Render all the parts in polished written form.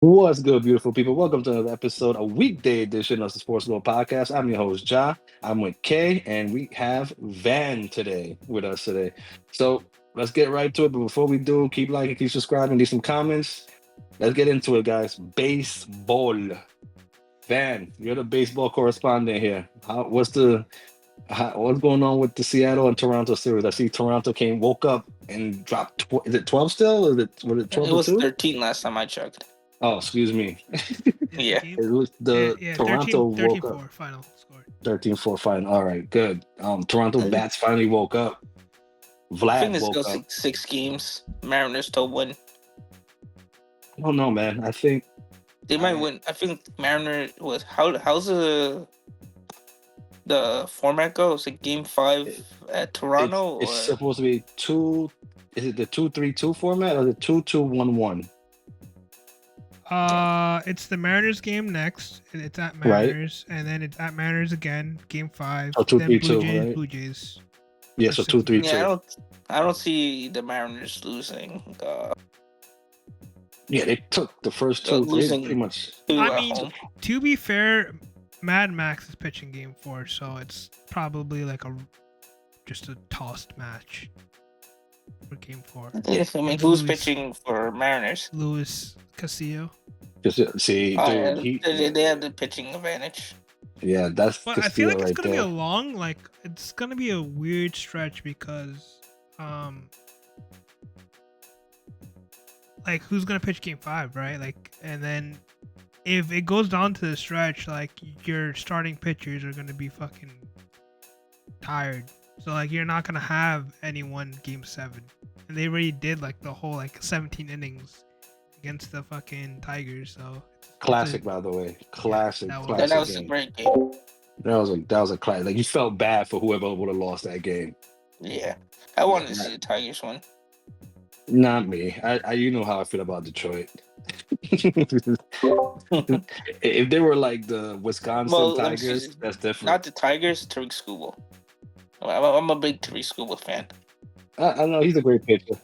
What's good, beautiful people? Welcome to another episode, a weekday edition of the Sportsload Podcast. I'm your host, Ja. I'm with Kay, and we have Van today with us today. So let's get right to it. But before we do, keep liking, keep subscribing, leave some comments. Let's get into it, guys. Baseball. Van, you're the baseball correspondent here. What's going on with the Seattle and Toronto series? I see Toronto woke up and dropped. Is it 12 still? Or was it 12 It to was 2? 13 last time I checked. Oh, excuse me. Is the Yeah. game? It was Yeah, the yeah, Toronto 13, woke up 13-4 final score. 13-4 final. All right, good. Toronto I bats finally woke up. think Vlad this woke goes up. six games. Mariners to win. I don't know, man. I think They might I, win. I think Mariner was how's the format go? Is it game 5 it, at it's Toronto it's or supposed to be two. Is it the 2-3-2 format or the 2-2-1-1? It's the Mariners game next. And it's at Right? Mariners, and then it's at Mariners again, game 5. So two Then three Blue two, Jays, right? Blue Jays Yeah, for so two 6 three games. yeah, two. I don't see the Mariners losing. Yeah, they took the first two. They pretty Losing much. two I at mean, home. to be fair, Mad Max is pitching game 4, so it's probably like just a tossed match for game 4. Yes, I mean, It's who's Luis pitching for Mariners? Castillo. Just see, Oh, dude. yeah, they have the pitching advantage. Yeah, that's But the I feel steal like it's right gonna be a there. it's gonna be a weird stretch because, like who's gonna pitch game 5, right? Like, and then if it goes down to the stretch, like your starting pitchers are gonna be fucking tired. So like you're not gonna have anyone game 7, and they already did like the whole like 17 innings against the fucking Tigers. So it's a Classic, by the way. yeah, Classic, that That classic was was a game. great game. That was a classic. Like you felt bad for whoever would have lost that game. Yeah, I Yeah, wanted to see the Tigers win. not me. You know how I feel about Detroit. If they were like the Wisconsin Well, let me see. Tigers, that's different. Not the Tigers, Tariq Skubal. I'm a big Tariq Skubal fan. I know he's a great pitcher.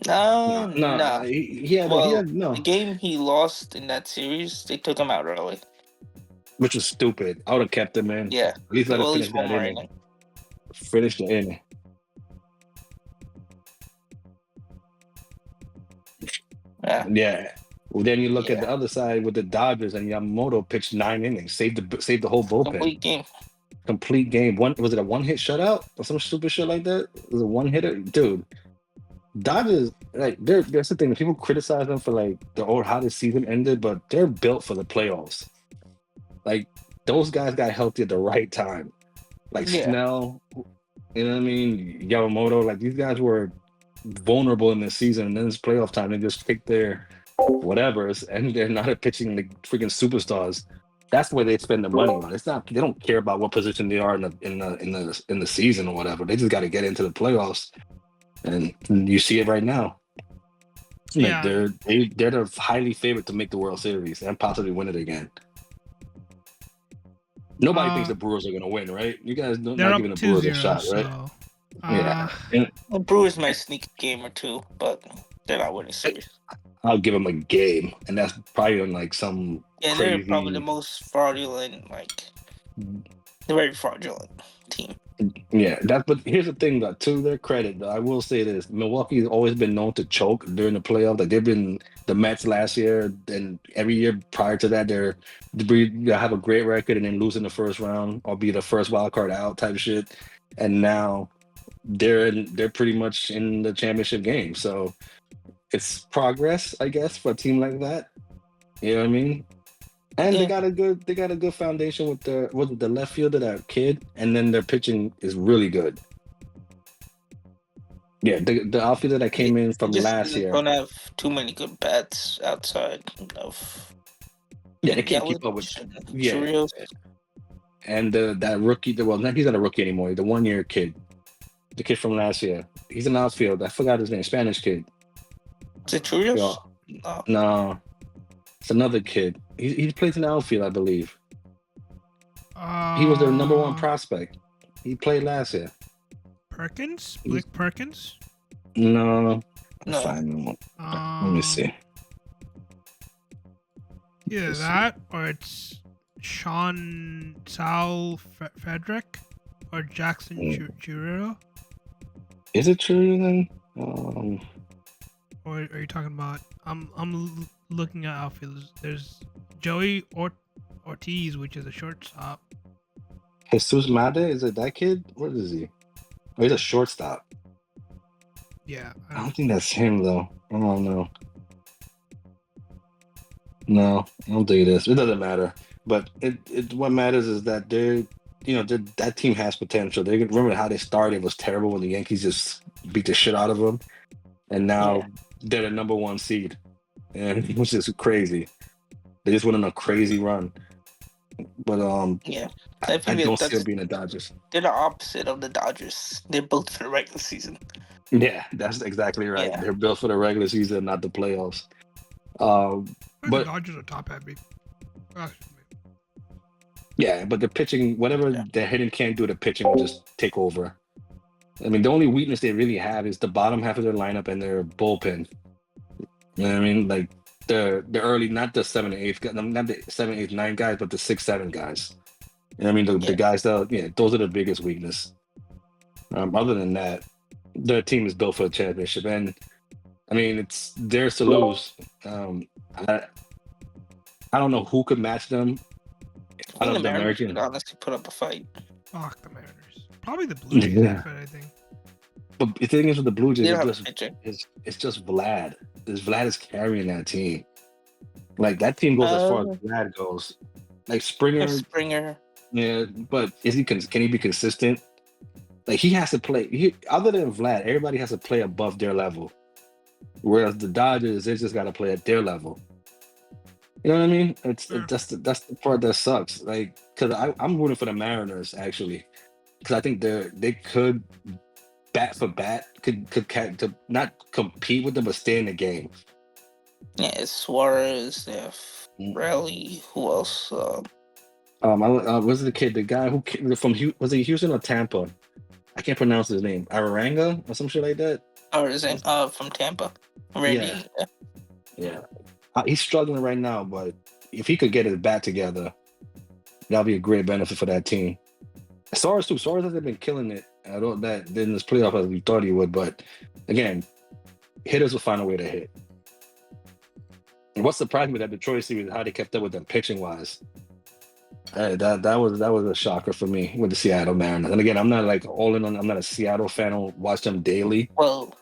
No, No, no. he Well, had the no, game he lost in that series, they took him out early. which was stupid. I would have kept him in. Yeah, At least let him well, at finish least one that more inning. inning. Finish the inning. Yeah, Yeah. Well, then you look at yeah. the other side with the Dodgers, and Yamamoto pitched 9 innings, saved the whole bullpen. Complete game. Complete game. Was it a one hit shutout or some stupid shit like that? It was a one hitter, dude. Dodgers, like that's the thing. People criticize them for like how the season ended, but they're built for the playoffs. Like those guys got healthy at the right time. Like Yeah, Snell, you know what I mean? Yamamoto, like these guys were vulnerable in the season, and then it's playoff time. They just pick their whatevers, and they're not pitching the freaking superstars. That's where they spend the money on. It's not they don't care about what position they are in the season or whatever. They just got to get into the playoffs, and you see it right now. Like yeah. they're the highly favorite to make the World Series and possibly win it again. Nobody thinks the Brewers are gonna win, right? You guys don't They're not up giving the Brewers a 2-0, shot, right? so Yeah, the Brewers might sneak a game or two, but they're not winning series. I'll give them a game, and that's probably on like some Yeah, they're probably the crazy. most fraudulent, the very fraudulent team. Yeah, but here's the thing, though. To their credit, though, I will say this: Milwaukee's always been known to choke during the playoffs. Like they've been the Mets last year, and every year prior to that, they have a great record and then lose in the first round or be the first wild card out type shit. And now they're pretty much in the championship game. So it's progress, I guess, for a team like that. You know what I mean? And Yeah, they got a good foundation with the left fielder, that kid, and then their pitching is really good. Yeah, the outfielder that they came in from just last year. don't have too many good bats outside of Yeah, they can't keep up with. Yelich and Yeah, Chirios. and that rookie, he's not a rookie anymore. The 1 year kid, the kid from last year, he's an outfield. I forgot his name, Spanish kid. Is it Chirios? Yeah, No. no, it's another kid. He plays in the outfield, I believe. He was their number one prospect. He played last year. Perkins, He's, Blake Perkins. no, No. Find one. Let me see. Either Let's see. that or it's Sean Sal Frederick or Jackson Churero. Is it true then? Or are you talking about? I'm looking at outfielders. There's Joey Ortiz, which is a shortstop. Jesus Made, is it that kid? What is he? Oh, he's a shortstop. Yeah, I don't think that's him though. I don't know. No, I don't think it is. It doesn't matter. But it what matters is that that team has potential. They remember how they started was terrible when the Yankees just beat the shit out of them, and now they're the number one seed, and which is crazy. They just went on a crazy run. But Yeah. I think don't see them being the Dodgers. they're the opposite of the Dodgers. They're built for the regular season. Yeah, that's exactly right. Yeah. They're built for the regular season, not the playoffs. the But Dodgers are top heavy. yeah, but the pitching, whatever Yeah. the hitting can't do, the pitching will just take over. I mean, the only weakness they really have is the bottom half of their lineup and their bullpen. You know what I mean? Like the early, not the 7th, 8th, not the 7th, 8th, 9th guys, but the 6th, 7th guys. You know what I mean? The guys that, those are the biggest weakness. Other than that, the team is built for a championship, and I mean, it's theirs to lose. I don't know who could match them. I think the Mariners American, could honestly put up a fight. Fuck the Mariners. Probably the Blue Jays. Yeah. I think. but the thing is with the Blue Jays, They don't have pitching. it's just Vlad. Vlad is carrying that team. Like that team goes as far as Vlad goes. Like Springer. Yeah, but can he be consistent? Like he has to play. Other than Vlad, everybody has to play above their level. Whereas the Dodgers, they just got to play at their level. You know what I mean? That's the part that sucks. Like, because I'm rooting for the Mariners actually, because I think they could bat for bat could not compete with them, but stay in the game. Yeah, it's Suarez, Raleigh, who else? Was the kid, the guy who came from was he Houston or Tampa? I can't pronounce his name. Araranga or some shit like that. Or is it from Tampa? Randy. Yeah. He's struggling right now, but if he could get his bat together, that'll be a great benefit for that team. Suarez too. Suarez hasn't been killing it. I don't that in this playoff as we thought he would, but again, hitters will find a way to hit. And what surprised me that Detroit series, how they kept up with them pitching wise. That was a shocker for me with the Seattle Mariners. And again, I'm not like all in on. I'm not a Seattle fan. I don't watch them daily. Well,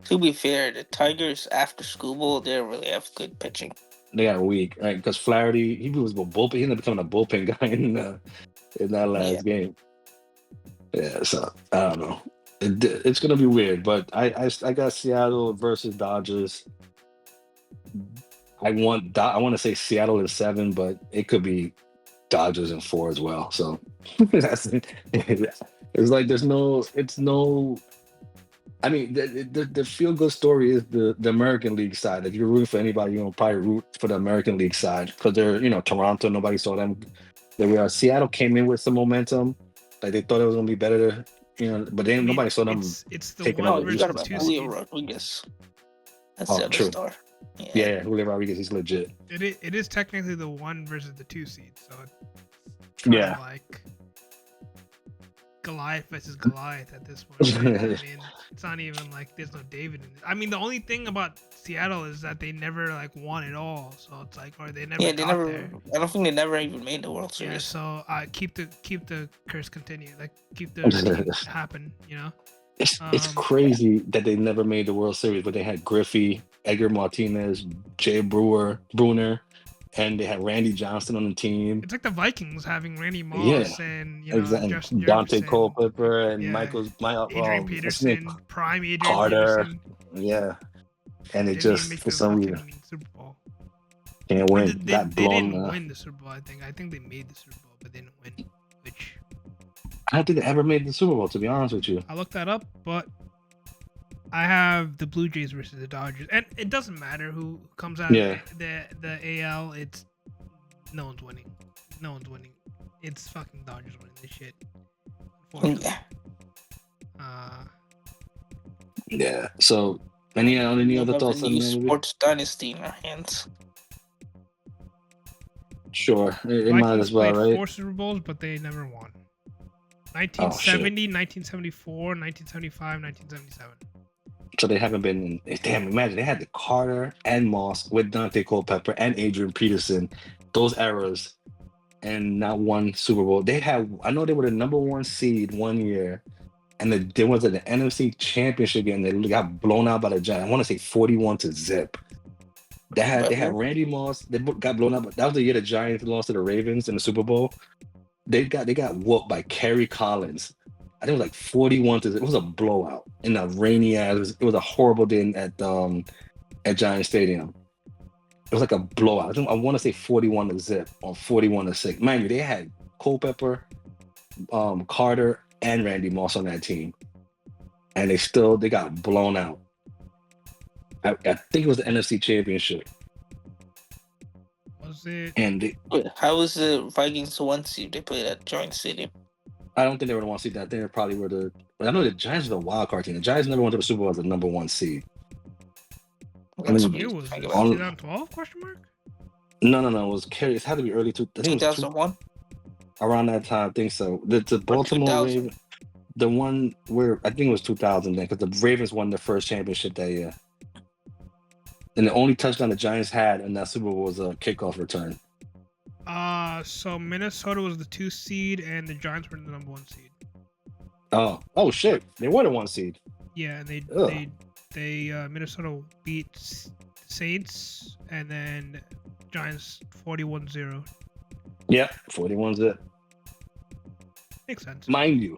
to be fair, the Tigers after Scooble, they don't really have good pitching. They got weak, right? Because Flaherty, he was a bullpen. He ended up becoming a bullpen guy in that last game. Yeah, so I don't know. It's gonna be weird, but I got Seattle versus Dodgers. I want to say Seattle in 7, but it could be Dodgers in 4 as well. So it's like it's no. I mean, the feel good story is the American League side. If you're rooting for anybody, probably root for the American League side because they're Toronto. Nobody saw them. Seattle came in with some momentum. Like they thought it was gonna be better, but then nobody saw them. It's the taking one out. versus You got the 2 Julio seed. Rodriguez. That's the other true. star. Yeah, Julio Rodriguez, he's legit. It is technically the 1 versus the 2 seed, so it's like Goliath versus Goliath at this point. Right? I mean, it's not even like there's no David in it. I mean, the only thing about Seattle is that they never won it all, so it's like, or they never. Yeah, they never. There. I don't think they never even made the World Series. Yeah, so keep the curse continue, keep the happen. It's crazy that they never made the World Series, but they had Griffey, Edgar Martinez, Jay Bruner, and they had Randy Johnson on the team. It's like the Vikings having Randy Moss and exactly. Dante Culpepper and Adrian Peterson, prime Adrian Carter. Peterson. Yeah, and it just for some reason Super Bowl. can't win. They didn't win the Super Bowl. I think they made the Super Bowl, but they didn't win. Which I don't think they ever made the Super Bowl. To be honest with you, I looked that up, but I have the Blue Jays versus the Dodgers, and it doesn't matter who comes out of the AL. It's no one's winning. It's fucking Dodgers winning this shit. Yeah. Yeah. So Any We'll other have a thoughts on new that movie? sports dynasty in our hands. Sure, it might Vikings as well, played right? 4 Super Bowls, but they never won. Oh shit! 1970, 1974, 1975, 1977. So they haven't been. Damn, imagine they had the Carter and Moss with Dante Culpepper and Adrian Peterson, those eras, and not one Super Bowl. They had. I know they were the number one seed one year, and there was an NFC Championship game. They got blown out by the Giants. I want to say 41-0. They But had Randy Moss. They got blown out. But that was the year the Giants lost to the Ravens in the Super Bowl. They got whooped by Kerry Collins. I think it was like 41-0. It was a blowout in a rainy ass. It was a horrible day at Giant Stadium. It was like a blowout. I want to say 41-0 or 41-6. Mind you, they had Culpepper, Carter, and Randy Moss on that team, and they got blown out. I think it was the NFC Championship, Was it? and how was the Vikings 1 seed? They played at Giant Stadium. I don't think they were the one seed. I think they probably were the. But I know the Giants were the wild card team. The Giants never went to the Super Bowl as the number one seed. That's mean, Year crazy. was Think this? about it. 2012? Question mark. No. It was Kerry. It had to be early. I think it was 2001 around that time. I think so. The or Baltimore 2000. Ravens, the one where I think it was 2000 then, because the Ravens won their first championship that year. And the only touchdown the Giants had in that Super Bowl was a kickoff return. So Minnesota was the 2 seed, and the Giants were the number 1 seed. Oh shit! They were the one seed. Yeah, and Ugh. they Minnesota beat Saints, and then Giants 41-0. Yeah, 41-0. Makes sense. Mind you,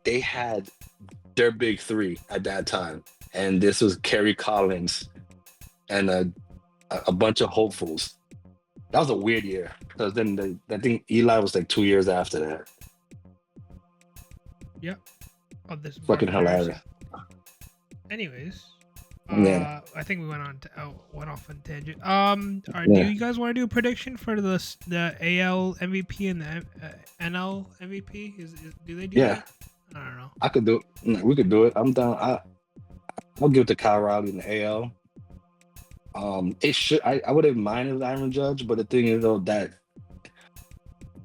they had their big three at that time, and this was Kerry Collins and a bunch of hopefuls. That was a weird year because then I think Eli was like 2 years after that. Yep. Oh, this Fucking hilarious. Anyways, Yeah. I think we went off on tangent. Do you guys want to do a prediction for the AL MVP and the NL MVP? Do they do Yeah. that? I don't know. I could do it. We could do it. I'm down. I'll give it to Kyle Riley in the AL. It should. I wouldn't mind if it was Aaron Judge, but the thing is though that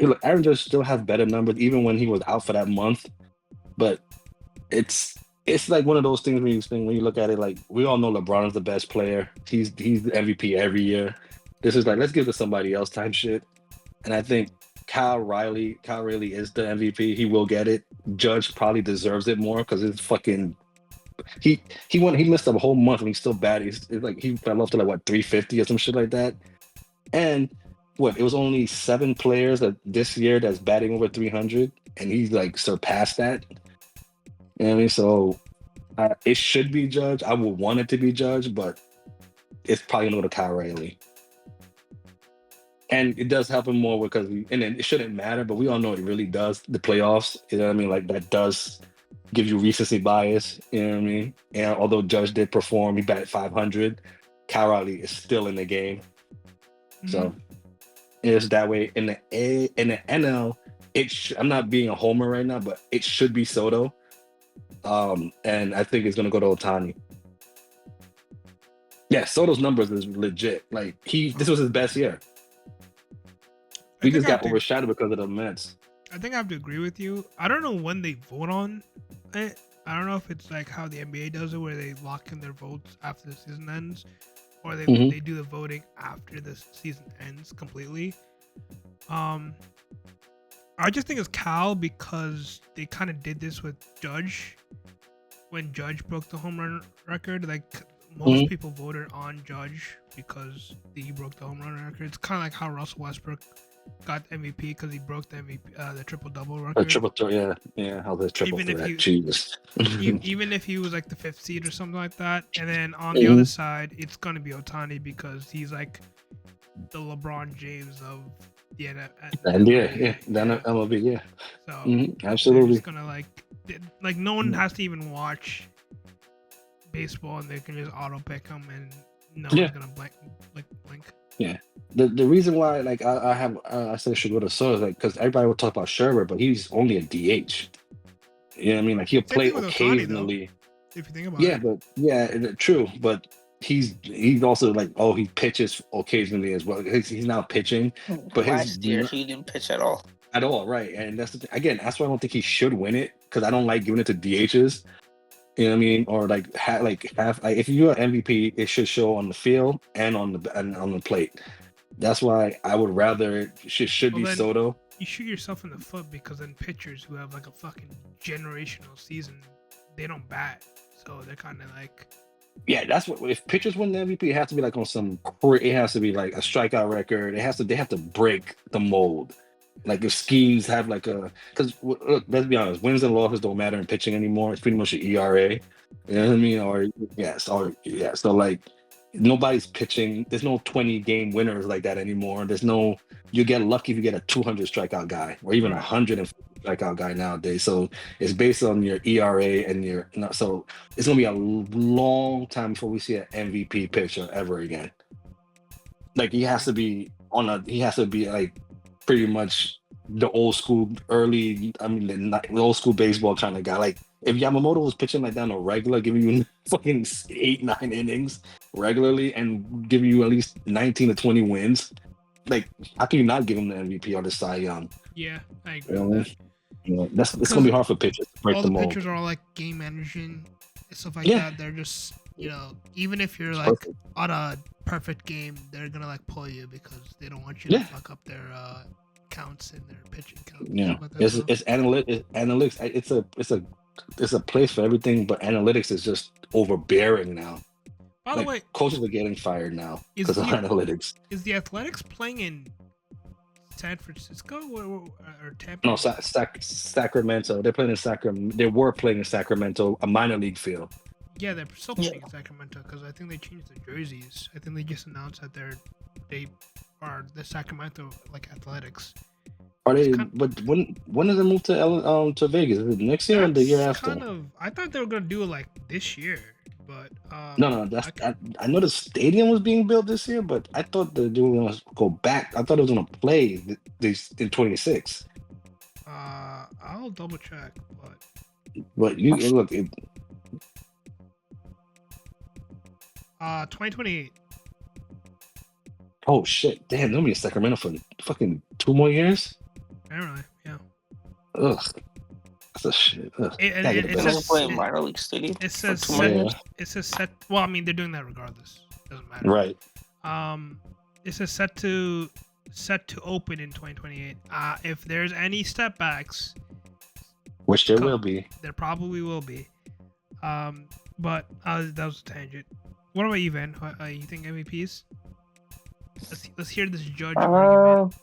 look, Aaron Judge still has better numbers even when he was out for that month. But it's like one of those things when you look at it, like we all know LeBron is the best player. He's the MVP every year. This is like let's give it to somebody else type shit. And I think Kyle Riley is the MVP. He will get it. Judge probably deserves it more because it's fucking. He missed a whole month and he's still bad. It's like he fell off to like what 350 or some shit like that. And it was only 7 players that this year that's batting over 300, and he's like surpassed that. You know what I mean? So it should be Judge. I would want it to be Judge, but it's probably going to go to Kyle Riley. And it does help him more because, and then it shouldn't matter, but we all know it really does. The playoffs, you know what I mean? Like that does give you recency bias, you know what I mean? And although Judge did perform, he batted 500, Kyle Riley is still in the game. Mm-hmm. So it's that way. In the NL, I'm not being a homer right now, but it should be Soto. And I think it's gonna go to Ohtani. Yeah, Soto's numbers is legit. Like this was his best year. He just got overshadowed because of the Mets. I think I have to agree with you. I don't know when they vote on it. I don't know if it's like how the NBA does it, where they lock in their votes after the season ends, or they do the voting after the season ends completely. I just think it's Cal because they kind of did this with Judge when Judge broke the home run record. Like most people voted on Judge because he broke the home run record. It's kind of like how Russell Westbrook got MVP because he broke the MVP, the triple double record. A triple threat, yeah. How the triple threat? Jesus. Even if he was like the 5th seed or something like that, and then on the other side, it's gonna be Ohtani because he's like the LeBron James of the NBA, the MLB, yeah. So absolutely. it's gonna like no one has to even watch baseball, and they can just auto pick him, and no one's gonna blink. Yeah. The reason why I said should go to Soto is like because everybody will talk about Scherzer, but he's only a DH. You know what I mean? Like he'll play occasionally. If you think about Yeah, it. but true. But he's also like, oh, he pitches occasionally as well. He's now pitching, but his Last year he didn't pitch at all. at all, right? And that's the thing. Again, that's why I don't think he should win it, because I don't like giving it to DHs. You know what I mean? Or like have like, if you're an MVP, it should show on the field and on the plate. That's why I would rather it should Well, be then- Soto. You shoot yourself in the foot because then pitchers who have like a fucking generational season, they don't bat, so they're kind of like. Yeah, that's what. If pitchers win the MVP, it has to be like on some. It has to be like a strikeout record. They have to break the mold. Like if schemes have like a, because look, let's be honest, wins and losses don't matter in pitching anymore. It's pretty much your ERA. You know what I mean? So like nobody's pitching. There's no 20-game winners like that anymore. There's no. You get lucky if you get a 200 strikeout guy or even a Right. 150 strikeout guy nowadays. So it's based on your ERA and your. So it's gonna be a long time before we see an MVP pitcher ever again. Like he has to be like pretty much the old school the old school baseball kind of guy. Like if Yamamoto was pitching like down a regular, giving you fucking 8-9 innings regularly and giving you at least 19 to 20 wins, like how can you not give him the MVP or the Cy Young? Yeah, I agree You know, with that. it's gonna be hard for pitchers to break All the the mold. pitchers are all like game managing and stuff like Yeah. that. They're just, even if you're It's like perfect. on a perfect game, they're gonna like pull you because they don't want you Yeah. to fuck up their counts and their pitching counts. Yeah, Stuff like that, so. it's analytics. It's a place for everything, but analytics is just overbearing now. By the way, coaches are getting fired now Is because of the- analytics. is the Athletics playing in San Francisco or Tampa? No, Sacramento. They're playing in Sacramento. They were playing in Sacramento, a minor league field. Yeah, they're still playing in Sacramento because I think they changed the jerseys. I think they just announced that they are the Sacramento like Athletics. Are they? It's kind- But when does it move to Vegas? Is it next year or the year That's after? I thought they were gonna do it like this year, but No. I know the stadium was being built this year, but I thought that they were going to go back. I thought it was going to play this in 26. I'll double check, but But you look, 2028. oh shit, damn, they'll be in Sacramento for fucking 2 more years. Apparently, yeah. Ugh, that's a shit. Ugh. It Gotta get it the They're best. says playing minor league stadium. it says for 2 set, minutes. it says set. Well, I mean they're doing that regardless. Doesn't matter. Right. It says set to open in 2028. If there's any step backs, Which there Co- will be. there probably will be. But that was a tangent. What about you, Van? You think MVPs? Let's hear this judge argument.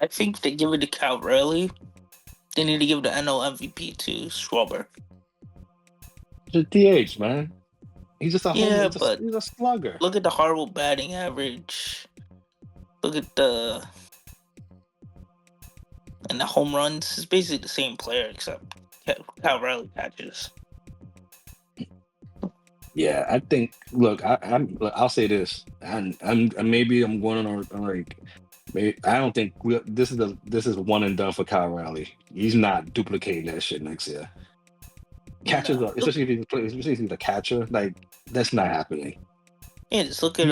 I think they give it to Cal Raleigh. They need to give the NL MVP to Schwarber. He's a DH, man. He's just a Yeah, homer. but- He's a slugger. Look at the horrible batting average. Look at the home runs. It's basically the same player except Cal Raleigh catches. Yeah, I think. Look, I'll say this, and maybe I'm going on like. I don't think this is one and done for Kyle Raleigh. He's not duplicating that shit next year. Catchers, No. especially if he's a catcher, like that's not happening. Yeah, just look at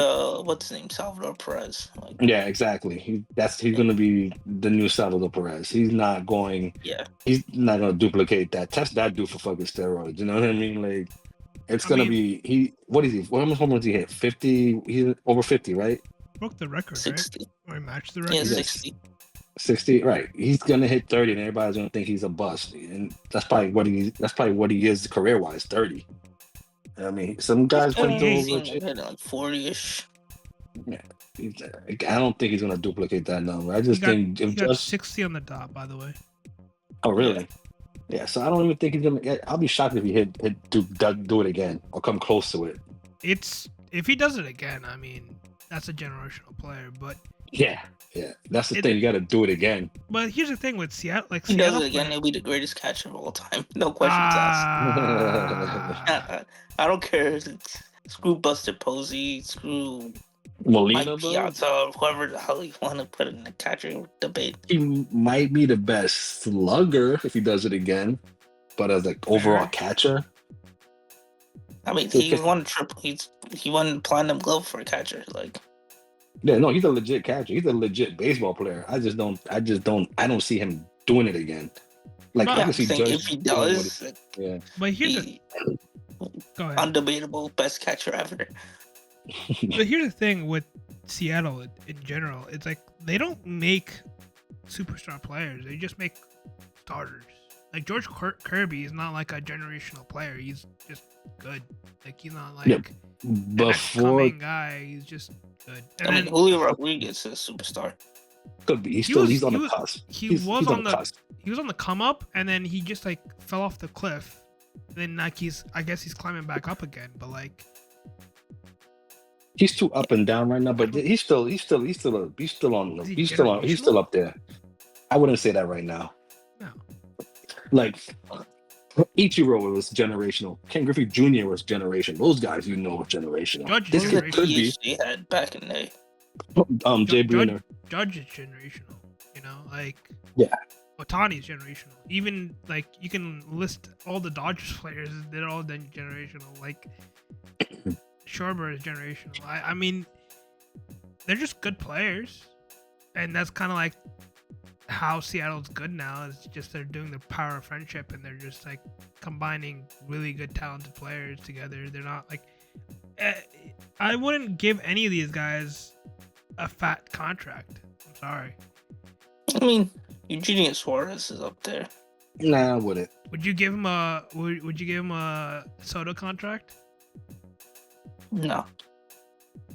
what's his name, Salvador Perez. Like, Yeah, exactly. He's going to be the new Salvador Perez. He's not going to duplicate that. Test that dude for fucking steroids. You know what I mean? Like it's I going to mean- be what is he? What many home runs he hit? 50. He's over 50, right? Broke the record, 60. right? Or he matched the Yeah, record. 60. 60, right? He's going to hit 30, and everybody's going to think he's a bust. And that's probably what he is career wise. 30. I mean, some guys He's can 28. do Like 40-ish. I don't think he's going to duplicate that number. I just think He if got just 60 on the dot, by the way. oh really? Yeah. So I don't even think he's gonna. I'll be shocked if he do it again or come close to it. If he does it again, I mean, that's a generational player. But Yeah. That's the thing. You got to do it again. here's the thing with Seattle, like He does Seattle it again, he'll be the greatest catcher of all time. No questions Ah. asked. I don't care. Screw Buster Posey, screw Molina, Mike bro, Piazza, whoever the hell you want to put in the catching debate. he might be the best slugger if he does it again. but as like overall Fair. catcher, I mean, So he just- won he won platinum glove for a catcher. Like, yeah, no, he's a legit catcher. He's a legit baseball player. I don't see him doing it again. Like But- I yeah, can I'm see saying if Judge he doing what does, like, yeah. But here's the he go ahead. undebatable best catcher ever. But here's the thing with Seattle in general. It's like they don't make superstar players. They just make starters. Like George Kirby is not like a generational player. He's just good. Like he's not like Yep. an Before upcoming guy. He's just good. And I mean, then Julio Rodriguez is a superstar. could be. He's He still was- he's on he the was- cusp. he He's was on on the the cusp. he was on the come up, and then he just like fell off the cliff. Then like I guess he's climbing back up again. But like He's too up and down right now, but he's still on Is he he's still up there. I wouldn't say that right now. no. Like Ichiro was generational. Ken Griffey Jr. was generational. Those guys, you know, were generational. Judge This is kid generational. could be. They had back in the day. Jay Judge- Bruner. Judge is generational. You know, like Yeah. Otani's generational. Even like you can list all the Dodgers players; they're all then generational. Like Schwarber is generational. I mean, they're just good players, and that's kind of like how Seattle's good now. Is just they're doing the power of friendship, and they're just like combining really good, talented players together. They're not like I wouldn't give any of these guys a fat contract. I'm sorry. I mean, Eugenio Suarez is up there. Nah, I wouldn't. Would you give him a would you give him a Soto contract? No.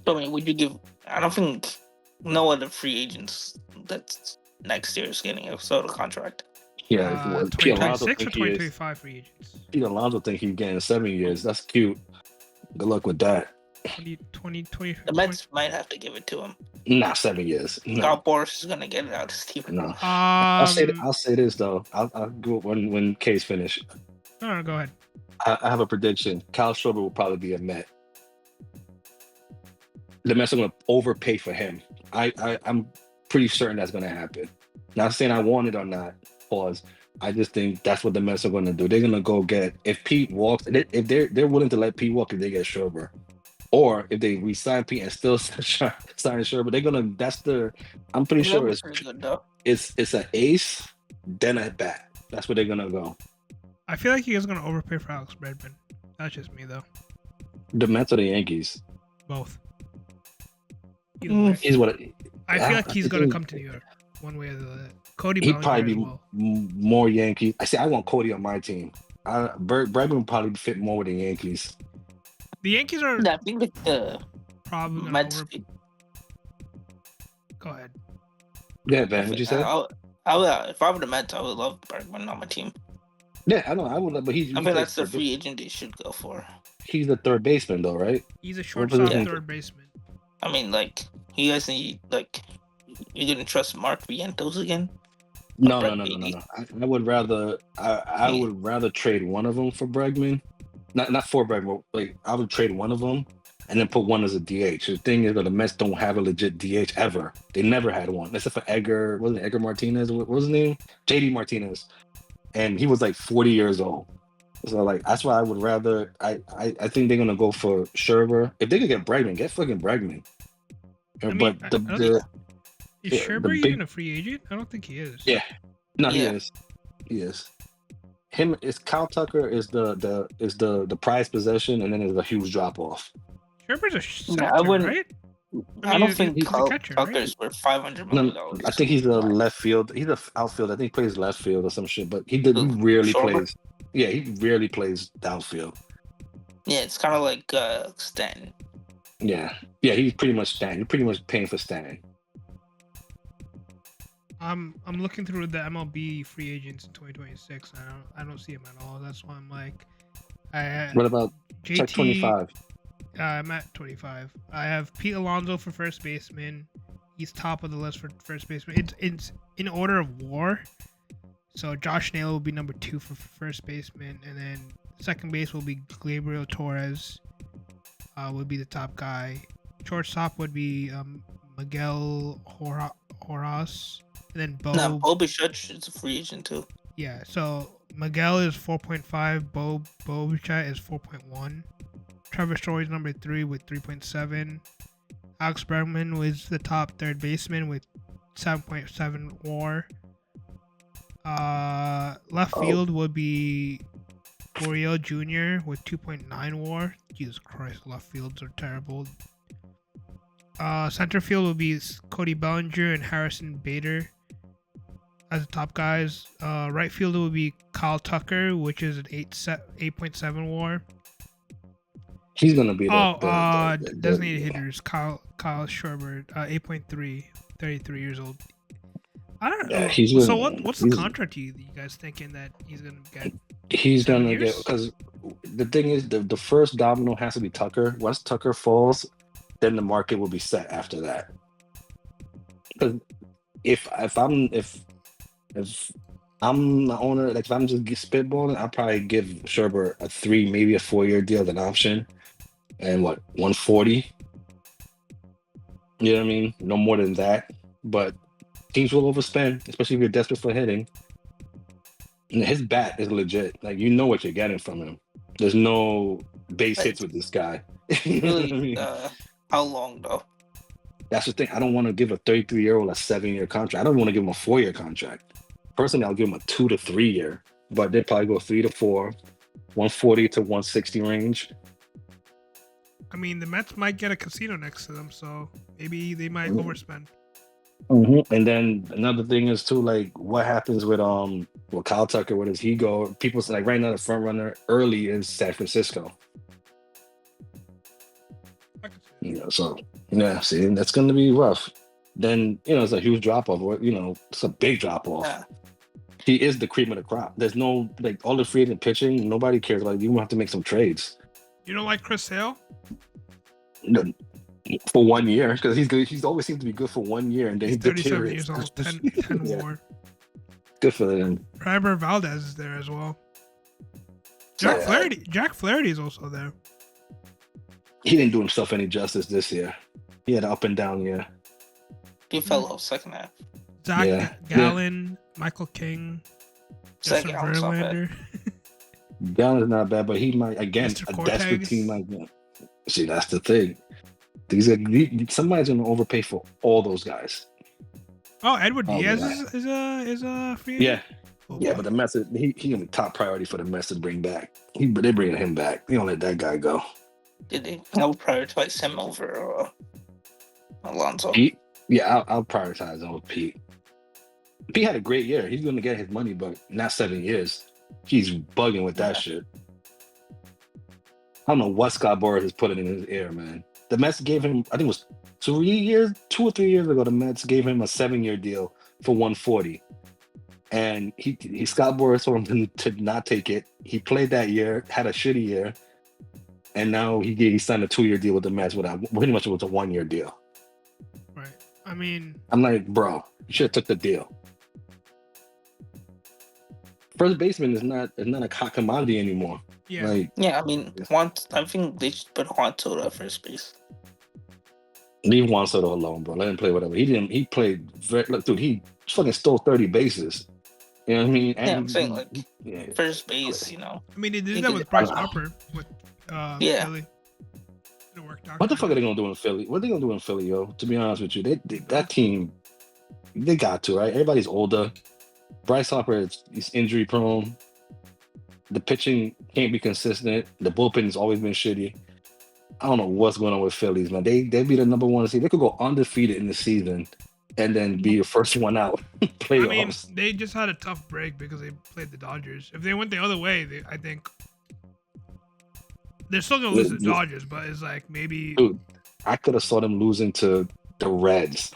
I mean, would you give? I don't think no other free agents that's next year is getting a Soto contract. Yeah, Pete Alonso 2026 or think he is. 2025 free agents? Pete Alonso think he's getting 7 years. That's cute. Good luck with that. 20. The Mets might have to give it to him. Nah, 7 years. No, Scott Boras is gonna get it out of Steven. no. I'll Um, say this though. I'll go when K's finished. no, go ahead. I have a prediction. Kyle Schwarber will probably be a Met. The Mets are going to overpay for him. I'm pretty certain that's going to happen. Not saying I want it or not. Pause. I just think that's what the Mets are going to do. They're going to go get if Pete walks. If they're willing to let Pete walk, if they get Schwarber, or if they resign Pete and still sign Schwarber, they're gonna. That's the. I'm pretty sure That'd be pretty good though. it's an ace, then a bat. That's where they're gonna go. I feel like you guys are gonna overpay for Alex Bregman. That's just me though. The Mets or the Yankees. Both. Either way. Is what I feel like he's gonna think- come to New York one way or the other. Cody he'd Bellinger probably as be well. more Yankees. I want Cody on my team. Bregman would probably fit more with the Yankees. The Yankees are I think like the probably gonna Mets. Go ahead. Yeah, man. What'd you say? I would, if I were the Mets, I would love Bergman on my team. Yeah, I know. I would, but I think that's the free agent they should go for. He's the third baseman, though, right? He's a shortstop, position? third baseman. I mean, like, he guys need, like, you didn't trust Mark Vientos again? No. Brett I Beatty. would rather. I would rather trade one of them for Bregman. Not for Bregman. Like I would trade one of them and then put one as a DH. The thing is that the Mets don't have a legit DH ever. They never had one, except for Edgar. Wasn't it Edgar Martinez? What was his name? JD Martinez, and he was like 40 years old. So like that's why I would rather. I think they're gonna go for Scherzer. If they could get Bregman, get fucking Bregman. mean, But I don't the Is Yeah, Scherzer the big- even a free agent? I don't think he is. Yeah. no, he Yeah. is. He is. Him is Kyle Tucker is the prized possession, and then there's a huge drop off. Scherzer's a Yeah, center, I wouldn't- right? I mean, don't think he's a Kyle catcher, right? Tucker's worth $500 No, million. I think he's a left field. He's a outfield. I think he plays left field or some shit. But he rarely Schwarber? plays. Yeah, he rarely plays downfield. Yeah, it's kind of like Stanton. Yeah, he's pretty much Stan. You're pretty much paying for Stan. I'm looking through the MLB free agents in 2026. And I don't see him at all. That's why I'm like, What about JT. check 25? I'm at 25. I have Pete Alonso for first baseman. He's top of the list for first baseman. It's in order of WAR. So Josh Naylor will be number 2 for first baseman, and then second base will be Gabriel Torres. Would be the top guy. Shortstop would be Miguel Horas, and then Bo. No, Bo Bichette is a free agent too. Yeah, so Miguel is 4.5. Bobichat is 4.1. Trevor Story is number 3 with 3.7. Alex Bregman was the top third baseman with 7.7 WAR. Left field would be Gurriel Jr. with 2.9 WAR. Jesus Christ, left fields are terrible. Center field would be Cody Bellinger and Harrison Bader as the top guys. Right field would be Kyle Tucker, which is an 8.7 WAR. He's gonna be designated hitters. Kyle Schwarber, 8.3, 33 years old. I don't know. Yeah, So what's the contract you guys thinking that he's gonna get? He's gonna get, because the thing is, the first domino has to be Tucker. Once Tucker falls, then the market will be set after that. Because if I'm the owner, like if I'm just spitballing, I'll probably give Scherber a 3, maybe a 4-year deal as an option, and 140. You know what I mean? No more than that. But teams will overspend, especially if you're desperate for hitting. And his bat is legit. Like, you know what you're getting from him. There's no base hits with this guy. You know what I mean? How long though? That's the thing. I don't want to give a 33-year-old a 7-year contract. I don't want to give him a 4-year contract. Personally, I'll give him a 2 to 3 year, but they'd probably go 3 to 4, 140 to 160 range. I mean, the Mets might get a casino next to them, so maybe they might overspend. Mm-hmm. And then another thing is too, like, what happens with Kyle Tucker? Where does he go? People say, like, right now the front runner early is San Francisco. So see, that's going to be rough. Then it's a huge drop off. It's a big drop off. Yeah. He is the cream of the crop. There's no, like, all the free agent pitching. Nobody cares about it. You have to make some trades. You don't like Chris Sale? No, for 1 year, because he's good. He's always seemed to be good for 1 year, and then he's he 37 deteriorates. years old, 10 Yeah. more. Good for them. Ryber Valdez is there as well. Jack Flaherty is also there. He didn't do himself any justice this year. He had an up and down year. He fell off second half. Zach Gallen, Michael King, Justin Verlander. Gallen's not bad, but he might, again, a desperate team like that. See, that's the thing. Somebody's going to overpay for all those guys. Oh, Edward Diaz is a free agent? Yeah, but the Mets, he's the top priority for the Mets to bring back. They're bringing him back. They don't let that guy go. Did they prioritize him over Alonso? Pete? Yeah, I'll prioritize him with Pete. Pete had a great year. He's going to get his money, but not 7 years. He's bugging with that shit. I don't know what Scott Boras is putting in his ear, man. The Mets gave him, I think it was 2 or 3 years ago, the Mets gave him a 7-year deal for 140. And Scott Boras told him to not take it. He played that year, had a shitty year, and now he signed a 2-year deal with the Mets. Pretty much it was a 1-year deal. Right. I mean, I'm like, bro, you should have took the deal. First baseman is not a hot commodity anymore. Yeah. I mean, I think they should put Juan Soto at first base. Leave Juan Soto alone, bro. Let him play whatever. He played look, dude, he fucking stole 30 bases. You know what I mean? And I'm saying, first base, I mean, they did that with Bryce Harper with Philly. It worked out. What the fuck are they gonna do in Philly? What are they gonna do in Philly, yo? To be honest with you, that team, they got to, right? Everybody's older. Bryce Harper is injury prone. The pitching can't be consistent. The bullpen has always been shitty. I don't know what's going on with Phillies, man. They'd be the number one seed. They could go undefeated in the season and then be the first one out. Playoffs. I mean, they just had a tough break because they played the Dodgers. If they went the other way, I think they're still gonna lose to the Dodgers, but it's like maybe. Dude, I could have saw them losing to the Reds.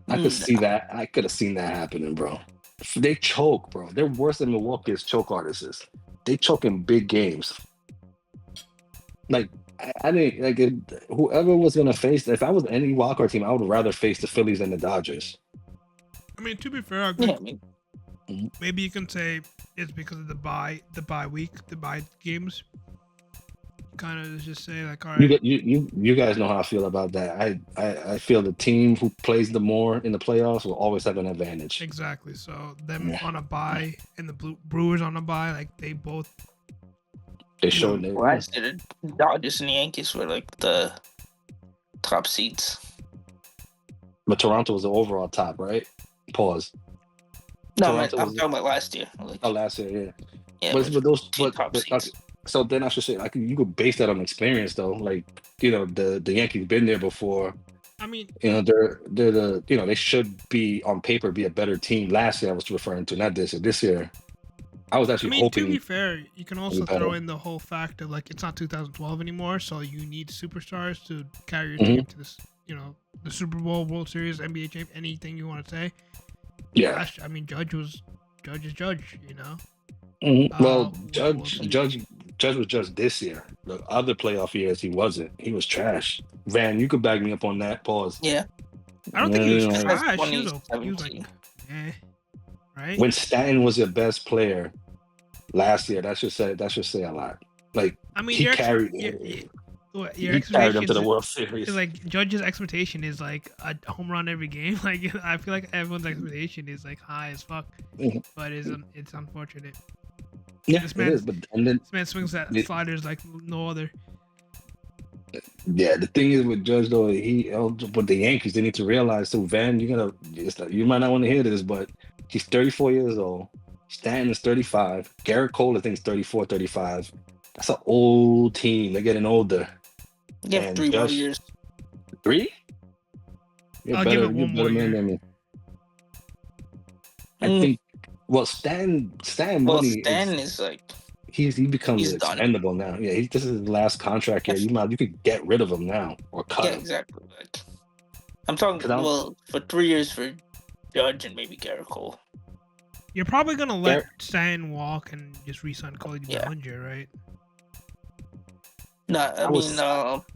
I could see that. I could have seen that happening, bro. They choke, bro. They're worse than Milwaukee as choke artists. They choke in big games. Like, I didn't like whoever was gonna face. If I was any wildcard team, I would rather face the Phillies than the Dodgers. I mean, to be fair, I think maybe you can say it's because of the bye week, the bye games. kind of just say like, all You right, get you guys know how I feel about that. I feel the team who plays the more in the playoffs will always have an advantage. exactly. So them Yeah. on a bye and the Brewers on a bye, like they both. They showed they. Last year, the Dodgers and the Yankees were like the top seeds. But Toronto was the overall top, right? Pause. No, Toronto I'm was talking about last year. Like, last year, yeah. yeah, But those, two top okay, seeds. so then I should say, like, you could base that on experience, though. Like, the Yankees been there before. I mean, They're the they should be on paper be a better team. Last year I was referring to, not this year. This year, I was actually to be hoping fair, you can also better. throw in the whole fact of like it's not 2012 anymore, so you need superstars to carry your Mhm. team to this, the Super Bowl, World Series, NBA champ, anything you want to say. Yeah. I mean, Judge is Judge, Well, Judge. Judge was just this year. The other playoff years he wasn't. He was trash. Van, you could back me up on that. Pause. Yeah. I don't think he was Yeah, trash. That's He was like, 2017. right? When Stanton was your best player last year, that should say a lot. Like, I mean, he your carried your he carried them expectation to the World Series. is like Judge's expectation is like a home run every game. Like I feel like everyone's expectation is like high as fuck, Mhm. but it's unfortunate. Yeah, This it man- is. But and then This man swings at It- sliders like no other. yeah, the thing is with Judge though, with the Yankees, they need to realize too. Van, you might not want to hear this, but he's 34 years old. Stanton is 35. Garrett Cole, I think, is 34, 35. That's an old team. They're getting older. You have And 3 more just- years. 3? You're I'll better, give it you're one better more man year. than me. I Mm. think. Well, Stan Well, money Stan is like, he becomes he's done. expendable now. Yeah, this is his last contract year. You could get rid of him now or cut yeah, him. exactly. Like, I'm talking, 'Cause I'm- well, for 3 years for Judge and maybe Garrett Cole. You're probably gonna let Garrett- Stanton walk and just re-sign Cody Yeah. Bellinger, right? No, I was-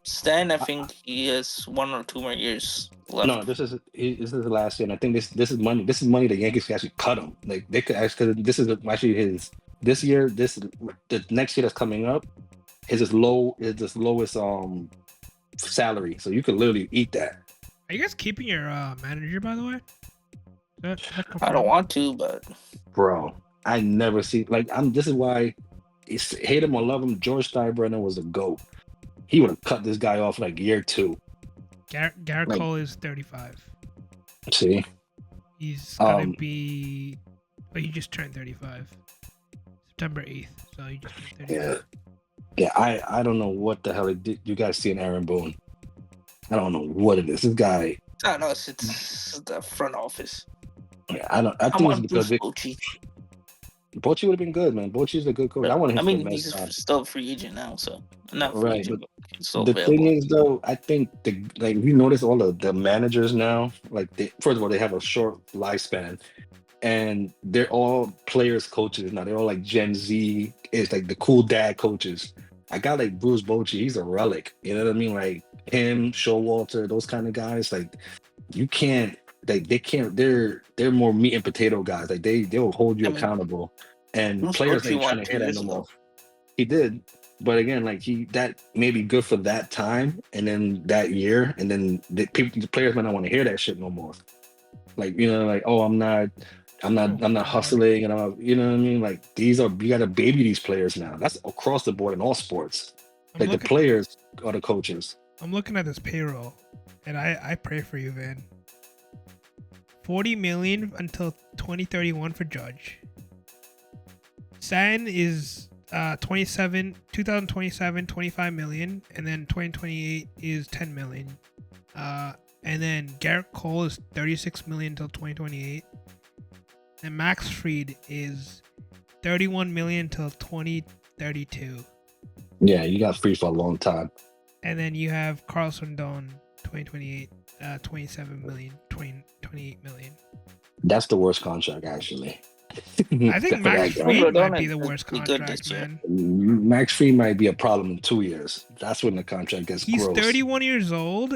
Stan, I think he has 1 or 2 more years left. No, this is the last year, and I think this is money. This is money the Yankees can actually cut him. Like they could actually, because this is actually his this year. The next year that's coming up is his lowest salary. So you could literally eat that. Are you guys keeping your manager, by the way? Is that I don't confirmed? want to, but Bro, I never see this is why hate him or love him, George Steinbrenner was a GOAT. He would have cut this guy off like year 2. Garrett Like- Cole is 35. See? He's gonna Um, be. But he just turned 35. September 8th. So he just turned 35. Yeah. Yeah, I don't know what the hell you guys see in Aaron Boone. I don't know what it is. This guy, I don't know. It's the front office. yeah, I think I it's want because Bruce Bochy. Bochy would have been good, man. Bochy's a good coach. I want him I to mean, the he's Mets, man. still a free agent now, so not free Right, agent, but he's still The available. thing is, though, I think you notice all the managers now. Like, first of all, they have a short lifespan, and they're all players, coaches now. They're all like Gen Z. It's like the cool dad coaches. I got like Bruce Bochy. He's a relic. You know what I mean? Like him, Showalter, those kind of guys. Like you can't. They can't. They're more meat and potato guys. Like they'll hold you I mean, accountable. And Bruce players Bochy ain't trying won to 2 hear that years no ago. more. He did. But again, like that may be good for that time, and then that year, and then the players might not want to hear that shit no more. Like like, oh, I'm not God. hustling, and you know what I mean. Like you got to baby these players now. That's across the board in all sports. I'm Like the looking- players are the coaches. I'm looking at this payroll, and I pray for you, Van. $40 million until 2031 for Judge. Stan is 2027, $25 million, and then 2028 is $10 million. And then Garrett Cole is $36 million until 2028. And Max Fried is $31 million until 2032. Yeah, you got free for a long time. And then you have Carlos Rendon, 2028, 27 million, 28 million. That's the worst contract, actually. I think Max For that guy. Fried Rendon might be the is worst pretty good contract, this year. man. Max Fried might be a problem in 2 years. That's when the contract gets He's gross. 31 years old,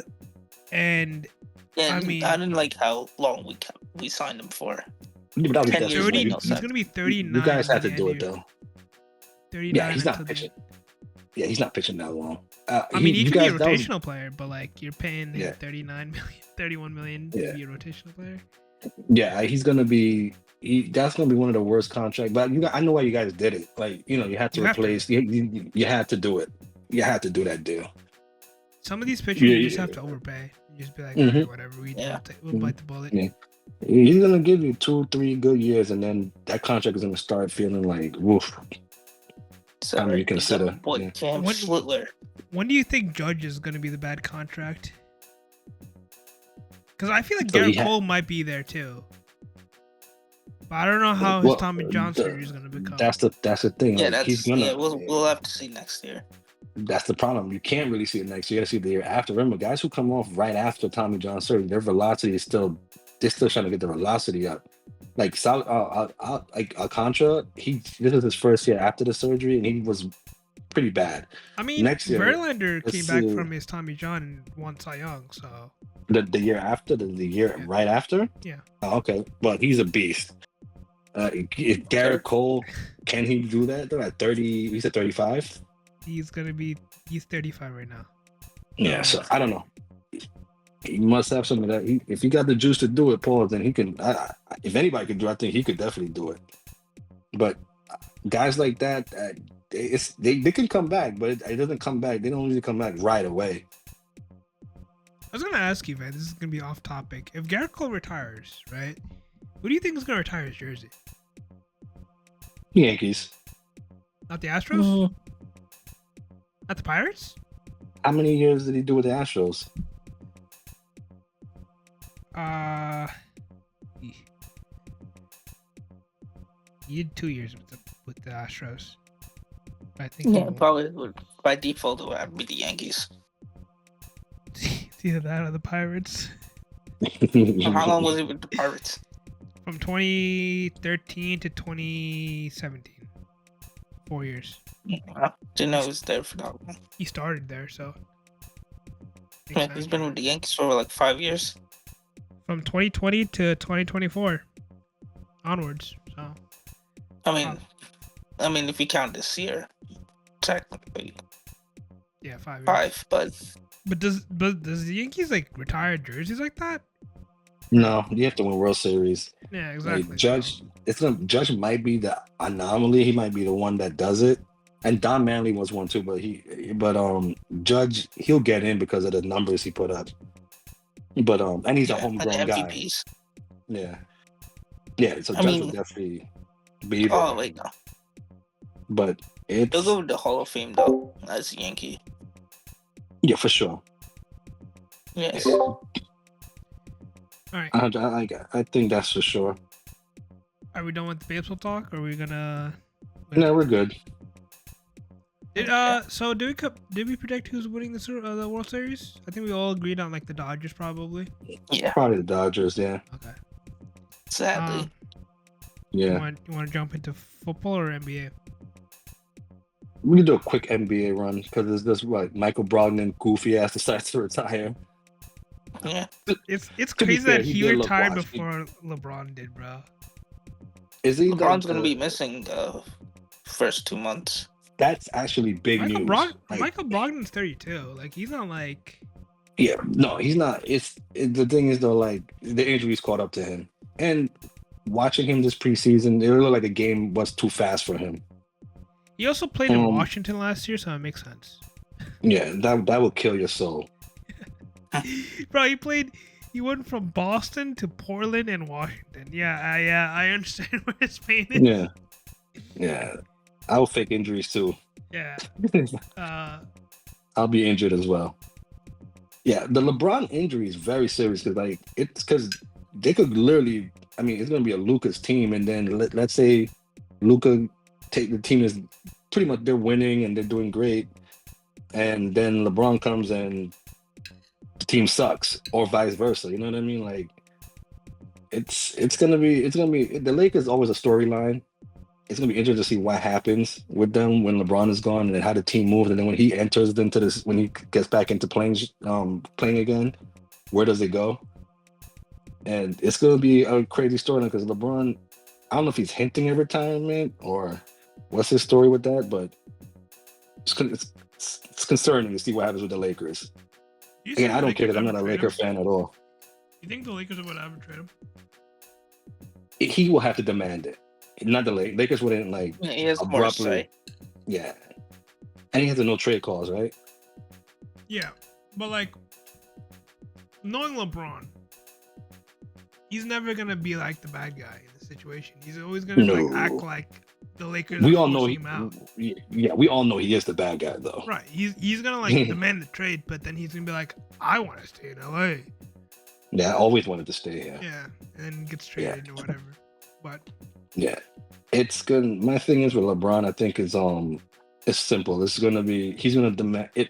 and Yeah, I mean- I didn't like how long we signed him for. Yeah, but that was 10 just- years 30. no He's sense. gonna be 39. You guys by have the to end do of it your- though. 39 Yeah, he's not until pitching. Yeah, he's not pitching that long. I mean, he You could be a guys, that was rotational player, but like you're paying him yeah, 39 million, 31 million to yeah, be a rotational player. yeah. He's gonna be. That's gonna be one of the worst contracts. But I know why you guys did it. Like you had to You have to. replace. You had to do it. You had to do that deal. Some of these pitchers Yeah, you just yeah. have to overpay. You just be like, Hmm. okay, whatever. We'll Hmm. bite the bullet. Yeah. He's gonna give you 2, 3 good years, and then that contract is gonna start feeling like woof. So Time to you got reconsider. boy Yeah. Cam Schlittler. When do you think Judge is going to be the bad contract? Because I feel like So Garrett Cole might be there too. But I don't know how his well, Tommy John surgery is going to become. that's the thing. Yeah, Like, he's that's gonna. we'll have to see next year. That's the problem. You can't really see it next year. You gotta see it the year after. Remember, guys who come off right after Tommy John surgery, their velocity is they're still trying to get the velocity up. Like like Alcantara, this is his first year after the surgery, and he was pretty bad. I mean, Next year, Verlander let's came back see. from his Tommy John and won Cy Young, so The year after, the year Yeah. right after. yeah. Oh, okay, but he's a beast. Garrett Cole, can he do that? They're at 30. He's at 35. He's 35 right now. Yeah, so I don't know. He must have some of that. If he got the juice to do it, Paul, then he can. If anybody could do it, I think he could definitely do it. But guys like that, they can come back, but it doesn't come back. They don't usually come back right away. I was gonna ask you, man. This is gonna be off topic. If Garrett Cole retires, right? Who do you think is gonna retire his jersey? Yankees. Not the Astros? Not the Pirates? How many years did he do with the Astros? He did 2 years with the Astros. I think. Yeah, probably would by default it would be the Yankees. It's either that or the Pirates. How long was he with the Pirates? From 2013 to 2017. 4 years. I didn't know he was there for that long. He started there, so. Yeah, he's been with the Yankees for like 5 years. From 2020 to 2024 onwards. So. I mean, if you count this year, technically Yeah, 5 years. 5. But does the Yankees like retire jerseys like that? No, you have to win World Series. Yeah, exactly. Like Judge might be the anomaly. He might be the one that does it. And Don Manley was one too, but Judge, he'll get in because of the numbers he put up. But and he's a homegrown guy. MVPs. Yeah. Yeah, so Judge will definitely be there. Oh wait, no. But it's He'll go with the Hall of Fame though, as a Yankee. yeah, for sure. Yes. All right. I think that's for sure. Are we done with the baseball talk? Or are we gonna? No, we're good. So did we predict who's winning the World Series? I think we all agreed on like the Dodgers probably. Yeah. Probably the Dodgers, yeah. Okay. Sadly. Yeah. You want to jump into football or NBA? We can do a quick NBA run because there's this Michael Brogdon goofy ass decides to retire. Yeah. It's To be crazy fair, that he he did look retired washed. before LeBron did, bro. Is he LeBron's gonna be missing the first 2 months. That's actually big news. Michael Brogdon's 32. Like he's not like. Yeah, no, he's not. The thing is though, like the injuries caught up to him, and watching him this preseason, it looked like the game was too fast for him. He also played in Washington last year, so it makes sense. Yeah, that will kill your soul. Bro, he went from Boston to Portland and Washington. Yeah, I understand where his pain is. Yeah. I'll fake injuries too. Yeah. I'll be injured as well. Yeah, the LeBron injury is very serious because they could literally. I mean, it's gonna be a Luka's team, and then let's say Luka the team is pretty much they're winning and they're doing great, and then LeBron comes and the team sucks, or vice versa. You know what I mean? Like, it's gonna be the Lakers always a storyline. It's gonna be interesting to see what happens with them when LeBron is gone, and then how the team moves, and then when he enters into this, when he gets back into playing again, where does it go? And it's gonna be a crazy storyline because LeBron, I don't know if he's hinting at retirement or what's his story with that, but it's concerning to see what happens with the Lakers. You Again, think I the don't care Lakers because I'm ever not a trade Laker him? fan at all. You think the Lakers would ever trade him? He will have to demand it. Not the Lakers wouldn't like Yeah, he has more to abruptly. say. Yeah, and he has a no trade clause, right? Yeah, but like knowing LeBron, he's never gonna be like the bad guy in the situation. He's always gonna like act No, like the Lakers we are all know. forcing him out. Yeah, we all know he is the bad guy, though. Right. He's gonna like demand the trade, but then he's gonna be like, I want to stay in LA. Yeah, I always wanted to stay here. Yeah, and then gets traded or whatever. But Yeah, it's good. My thing is with LeBron, I think is it's simple. It's gonna be he's gonna demand it.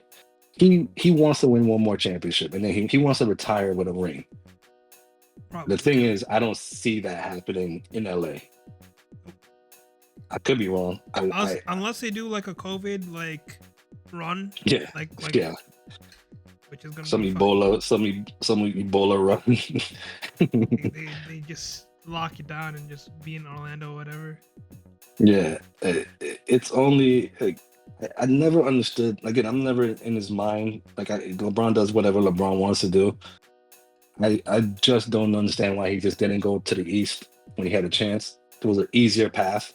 He wants to win one more championship, and then he wants to retire with a ring. probably The thing is, I don't see that happening in LA. I could be wrong. unless they do like a COVID like run, Yeah, like yeah. which is gonna Some be Ebola, some Ebola run. they just lock you down and just be in Orlando or whatever. Yeah, it's only like, I never understood. Again, I'm never in his mind. Like LeBron does whatever LeBron wants to do. I just don't understand why he just didn't go to the East when he had a chance. It was an easier path,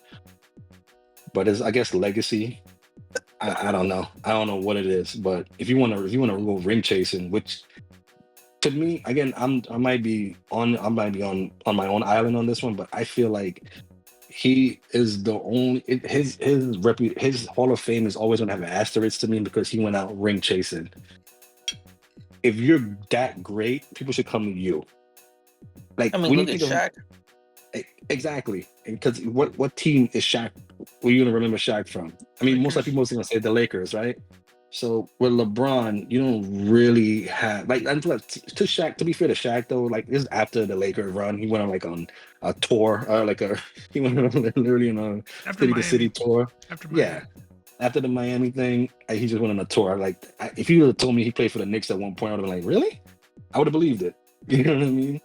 but it's I guess legacy. I don't know. I don't know what it is, but if you want to go ring chasing, which to me, again, I might be on my own island on this one, but I feel like he is the only his Hall of Fame is always gonna have an asterisk to me because he went out ring chasing. If you're that great, people should come to you. Like I mean, when you look at think of Shaq. exactly, because what team is Shaq? Were you gonna remember Shaq from? I mean, most of the people are gonna say the Lakers, right? So with LeBron, you don't really have like until to Shaq. To be fair to Shaq, though, like this is after the Lakers run, he went on like on a tour, he went on literally on a After city to Miami. city tour. After Miami. Yeah, after the Miami thing, he just went on a tour. Like if you would have told me he played for the Knicks at one point, I would have been like, really? I would have believed it. You know what I mean?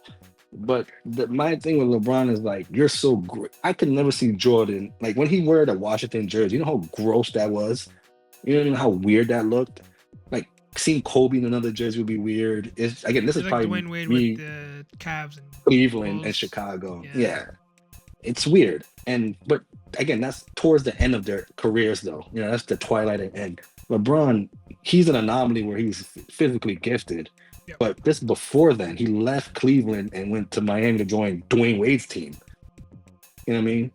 But my thing with LeBron is like, you're so great. I could never see Jordan like when he wore the Washington jersey. You know how gross that was. You know how weird that looked. Like seeing Kobe in another jersey would be weird. It's again, this is like probably Dwayne Wade me, with the Cavs and Cleveland Bulls. and Chicago. Yeah. Yeah, it's weird. But again, that's towards the end of their careers, though. You know, that's the twilight and end. LeBron, he's an anomaly where he's physically gifted. Yep. But just before then, he left Cleveland and went to Miami to join Dwayne Wade's team. You know what I mean?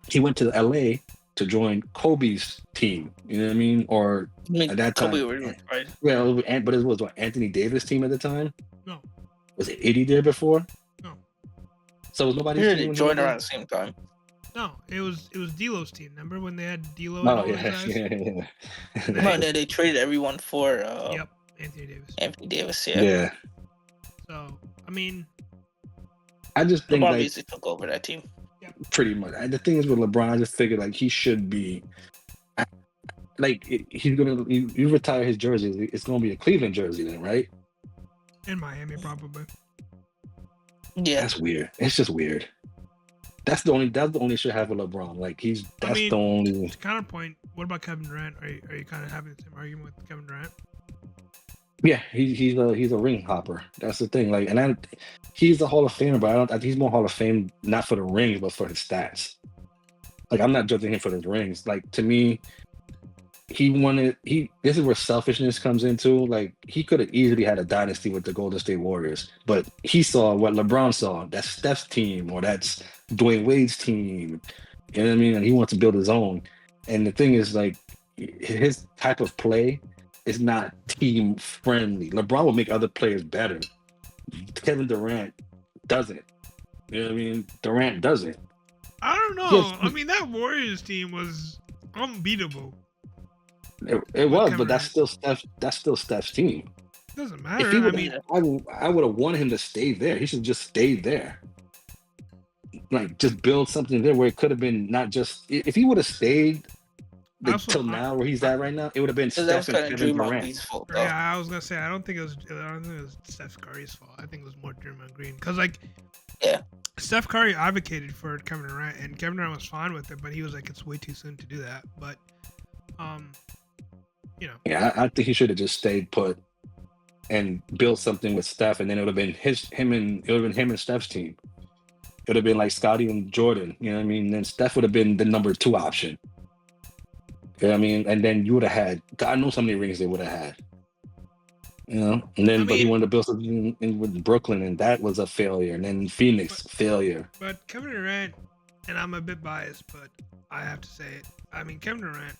He went to LA to join Kobe's team. You know what I mean? Or I mean, at that time, Kobe was right. well, but it was what Anthony Davis' team at the time. No. Was it 80 there before? No. So was nobody's He team when he joined was around the same time. No, it was D'Lo's team. Remember when they had D'Lo? there? and Oh all those yeah, guys? yeah. No, they traded everyone for Yep, Anthony Davis. Anthony Davis. Yeah. Yeah. So I mean, I just think LeBron like basically took over that team. pretty much. The thing is with LeBron, I just figured like he should be like he's gonna you retire his jersey. It's gonna be a Cleveland jersey then, right? in Miami probably. Yeah. That's weird. It's just weird. That's the only issue I have with LeBron. Like that's mean, the only. To counterpoint, what about Kevin Durant? Are you kind of having the same argument with Kevin Durant? Yeah, he's a ring hopper. That's the thing. Like, he's a Hall of Famer, but I think he's more Hall of Fame not for the rings, but for his stats. Like, I'm not judging him for his rings. Like, to me, this is where selfishness comes into. Like, he could have easily had a dynasty with the Golden State Warriors, but he saw what LeBron saw. That's Steph's team, or that's Dwayne Wade's team. You know what I mean? And he wants to build his own. And the thing is, like, his type of play is not team friendly. LeBron will make other players better. Kevin Durant doesn't. You know what I mean? Durant doesn't. I don't know. Yes. I mean, that Warriors team was unbeatable. It was, Kevin but that's still Steph's team. Doesn't matter. If he I would, mean, I would have wanted him to stay there. He should just stay there. Like, just build something there where it could have been not just if he would have stayed till now where he's at right now, it would have been So that was Steph and kind of Kevin Draymond Durant. Green's fault, though. yeah, I was gonna say I don't think it was Steph Curry's fault. I think it was more Draymond Green because Yeah. Steph Curry advocated for Kevin Durant and Kevin Durant was fine with it, but he was like it's way too soon to do that. But Yeah, I think he should have just stayed put and built something with Steph, and then it would have been him and Steph's team. It would have been like Scotty and Jordan. You know what I mean? Then Steph would have been the number 2 option. You know what I mean? And then you would have had God knows how many rings they would have had. You know, and then but he wanted to build something with Brooklyn, and that was a failure. And then Phoenix failure. But Kevin Durant, and I'm a bit biased, but I have to say it. I mean, Kevin Durant,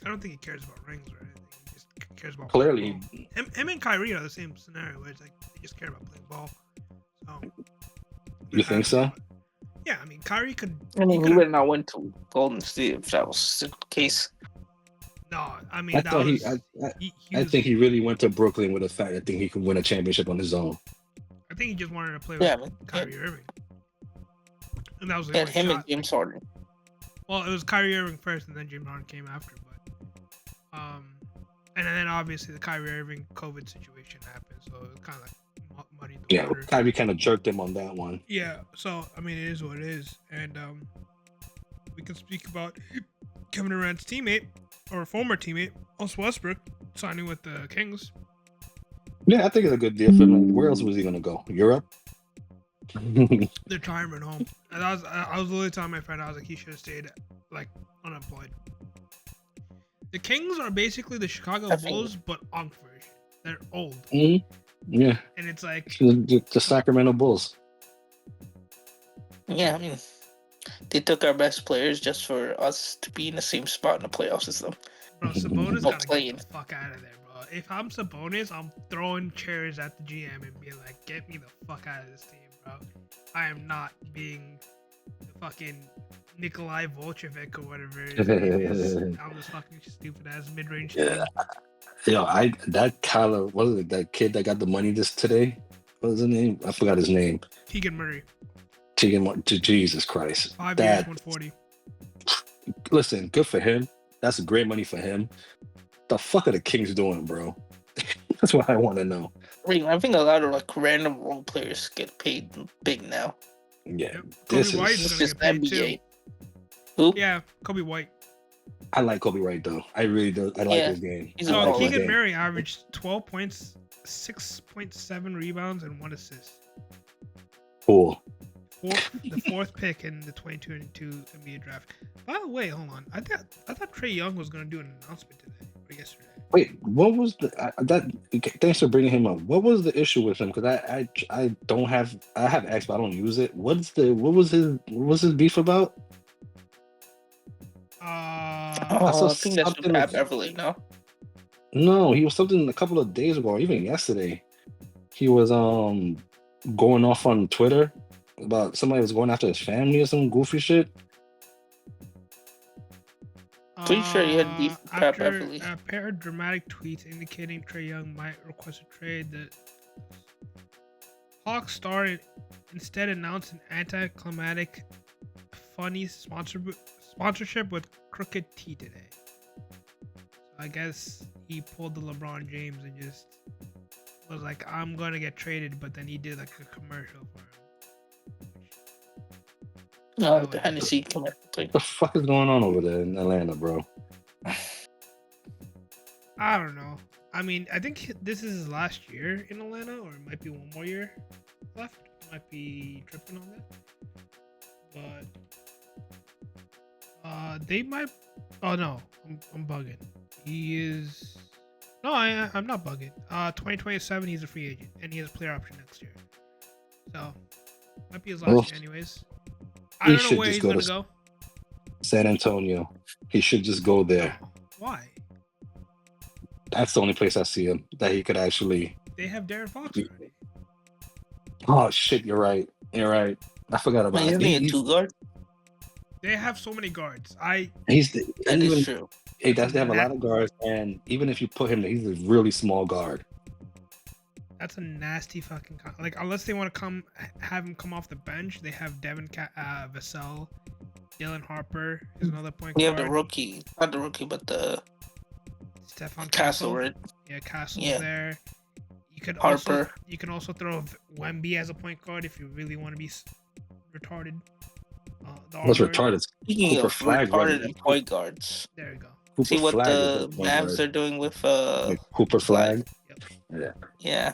I don't think he cares about rings or anything. He just cares about clearly. Him and Kyrie are the same scenario where it's like they just care about playing ball. So you think so? Yeah, I mean, Kyrie could. I mean, he would not went to Golden State if that was the case. No, I mean, I think he really went to Brooklyn with the fact I think he could win a championship on his own. I think he just wanted to play with Kyrie Irving. And that was the him and James Harden. Well, it was Kyrie Irving first, and then James Harden came after. But, and then obviously the Kyrie Irving COVID situation happened, so it was kind of like muddied the water. Kyrie kind of jerked him on that one. Yeah, so I mean, it is what it is, and we can speak about Kevin Durant's teammate or former teammate, Russell Westbrook, signing with the Kings. Yeah, I think it's a good deal for him. Where else was he gonna go? Europe? They're trying to run home. And I was literally telling my friend, I was like, he should have stayed like unemployed. The Kings are basically the Chicago Bulls, but on version. They're old. Mm-hmm. Yeah. And it's like the Sacramento Bulls. Yeah, I mean, they took our best players just for us to be in the same spot in the playoff system. Bro, Sabonis gotta get the fuck out of there, bro. If I'm Sabonis, I'm throwing chairs at the GM and being like, get me the fuck out of this team, bro. I am not being the fucking Nikolai Volchevic or whatever his name is. I'm this fucking stupid ass mid-range team. Yo, that Kyler, what is it? That kid that got the money today? What was his name? I forgot his name. Keegan Murray. Jesus Christ. 5 years, 140. Listen, good for him. That's great money for him. The fuck are the Kings doing, bro? That's what I want to know. I think a lot of like random role players get paid big now. Yeah, yep. This Kobe White's is gonna get paid NBA. Too. Who? Yeah, Kobe White. I like Kobe White though. I really do. I like his game. So Keegan Murray averaged 12 points, 6.7 rebounds, and 1 assist. Cool. The fourth pick in the 2022 NBA draft. By the way, hold on. I thought Trae Young was gonna do an announcement today or yesterday. Wait, what was that? Thanks for bringing him up. What was the issue with him? Because I have X, but I don't use it. What was his beef about? I think that's with Pat Beverly. No, he was something a couple of days ago, or even yesterday. He was going off on Twitter about somebody was going after his family or some goofy shit. Pretty sure he had beef with Pat Beverly. A pair of dramatic tweets indicating Trae Young might request a trade, the Hawks star instead announced an anticlimactic funny sponsorship with Crooked Tea today. So I guess he pulled the LeBron James and just was like, I'm going to get traded, but then he did like a commercial for him. No, the Hennessy commercial. What the fuck is going on over there in Atlanta, bro? I don't know. I mean, I think this is his last year in Atlanta, or it might be one more year left. Might be tripping on that. But they might. Oh no, I'm bugging. He is. No, I'm not bugging. 2027, he's a free agent, and he has a player option next year. So might be his last year, anyways. I don't know where he's gonna go. San Antonio. He should just go there. Why? That's the only place I see him that he could actually. They have Darren Fox already. Oh shit! You're right. I forgot about it. He's a 2 guard. They have so many guards. That is true. They have a lot of guards, and even if you put him there, he's a really small guard. That's a nasty fucking like unless they want to have him come off the bench, they have Devin Vassell, Dylan Harper is another point guard. You have the rookie, not the rookie, but the Stefan Castle, right? Yeah, Castle's there. You could Harper. You can also throw Wemby as a point guard if you really want to be retarded. What's retarded? Speaking of retarded and point guards. There you go. Cooper See what Flag is their the point Mavs guard. are doing with Like Cooper Flag. Flag. Yeah. Yeah.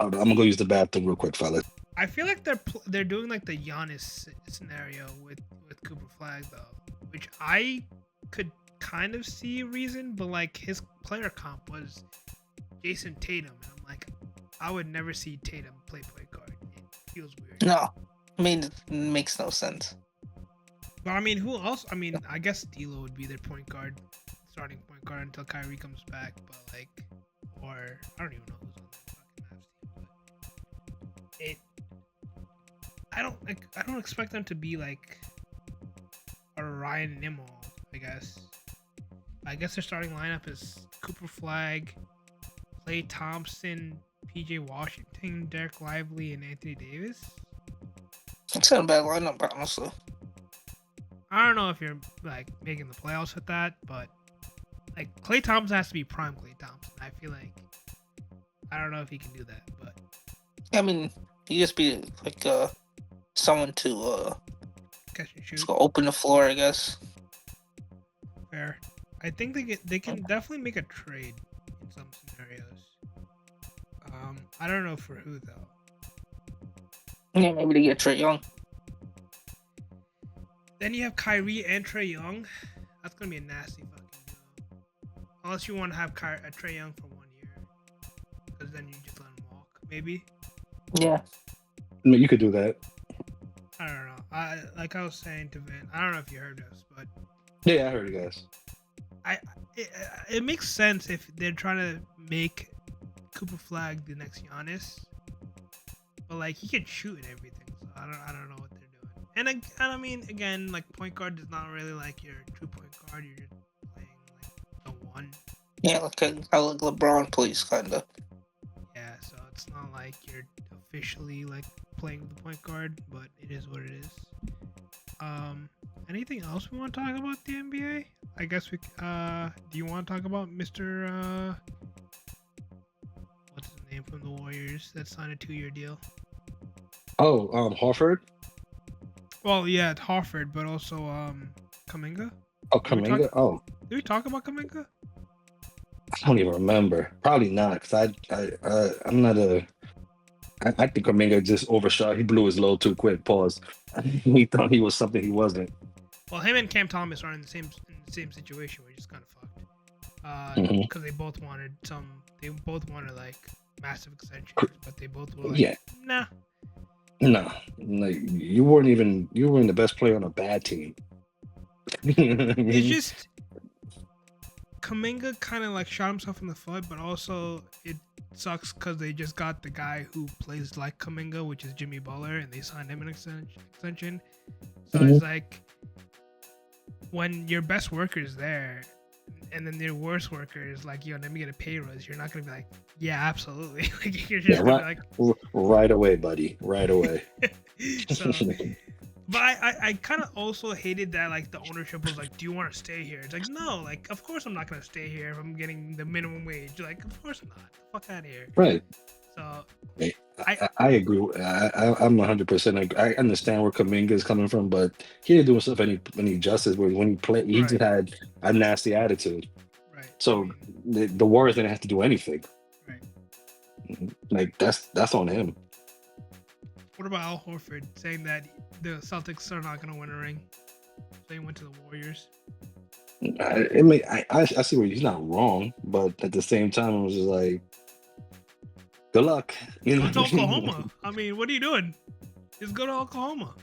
I'm gonna go use the bathroom real quick, fellas. I feel like they're doing like the Giannis scenario with Cooper Flag though, which I could kind of see a reason, but like his player comp was Jason Tatum, and I'm like, I would never see Tatum play point guard. It feels weird. No, I mean it makes no sense. But I mean, who else? I mean, I guess D'Lo would be their point guard, starting point guard until Kyrie comes back. But like, or I don't even know who's on the fucking Mavs team. But it, I don't expect them to be like a Ryan Nimmo. I guess their starting lineup is Cooper Flag, Klay Thompson, PJ Washington, Derek Lively, and Anthony Davis. It's not a bad lineup, honestly. I don't know if you're like making the playoffs with that, but like Klay Thompson has to be prime Klay Thompson. I feel like I don't know if he can do that, but I mean, he just be like someone to catch and shoot. just go open the floor, I guess. Fair. I think they can definitely make a trade in some scenarios. I don't know for who though. Yeah, maybe to get Trae Young. Then you have Kyrie and Trae Young. That's gonna be a nasty fucking deal. Unless you want to have Trae Young for 1 year, because then you just let him walk. Maybe. Yeah. I mean, you could do that. I don't know. Like I was saying to Vin, I don't know if you heard this, but Yeah, I heard you guys. it makes sense if they're trying to make Cooper Flag the next Giannis, but like he can shoot and everything, so I don't know what they're doing. And I mean, again, like point guard is not really like your true point guard. You're just playing like the one. Yeah, how like LeBron plays, kind of. Yeah, so it's not like you're officially like playing with the point guard, but it is what it is. Anything else we want to talk about the NBA? I guess we. Do you want to talk about Mr. What's his name from the Warriors that signed a 2-year deal? Oh, Horford. Well, yeah, Harford, but also Kuminga. Oh, Kuminga. Oh, Did we talk about Kuminga? I don't even remember. Probably not, because I'm not a. I think Kuminga just overshot. He blew his load too quick. Pause. He thought he was something he wasn't. Well, him and Cam Thomas are in the same situation, which is kind of fucked. Because they both wanted like massive extensions, but they both were like, nah. No, like you weren't the best player on a bad team. It's just Kuminga kind of like shot himself in the foot, but also it sucks because they just got the guy who plays like Kuminga, which is Jimmy Butler, and they signed him an extension. So it's like when your best worker is there, and then their worst worker is like, yo, let me get a pay raise. You're not gonna be like, yeah, absolutely. Like you're just gonna be like, right away, buddy, right away. So, but I kind of also hated that like the ownership was like, do you want to stay here? It's like, no, like of course I'm not gonna stay here if I'm getting the minimum wage. Like of course I'm not. Fuck out of here. Right. So I agree. I'm 100%. I understand where Kuminga is coming from, but he didn't do himself any justice. When he played, he just had a nasty attitude. Right. So the Warriors didn't have to do anything. Right. Like that's on him. What about Al Horford saying that the Celtics are not gonna win a ring? So he went to the Warriors. I see where he's not wrong, but at the same time, it was just like, good luck. You know, it's Oklahoma. I mean, what are you doing? Just go to Oklahoma.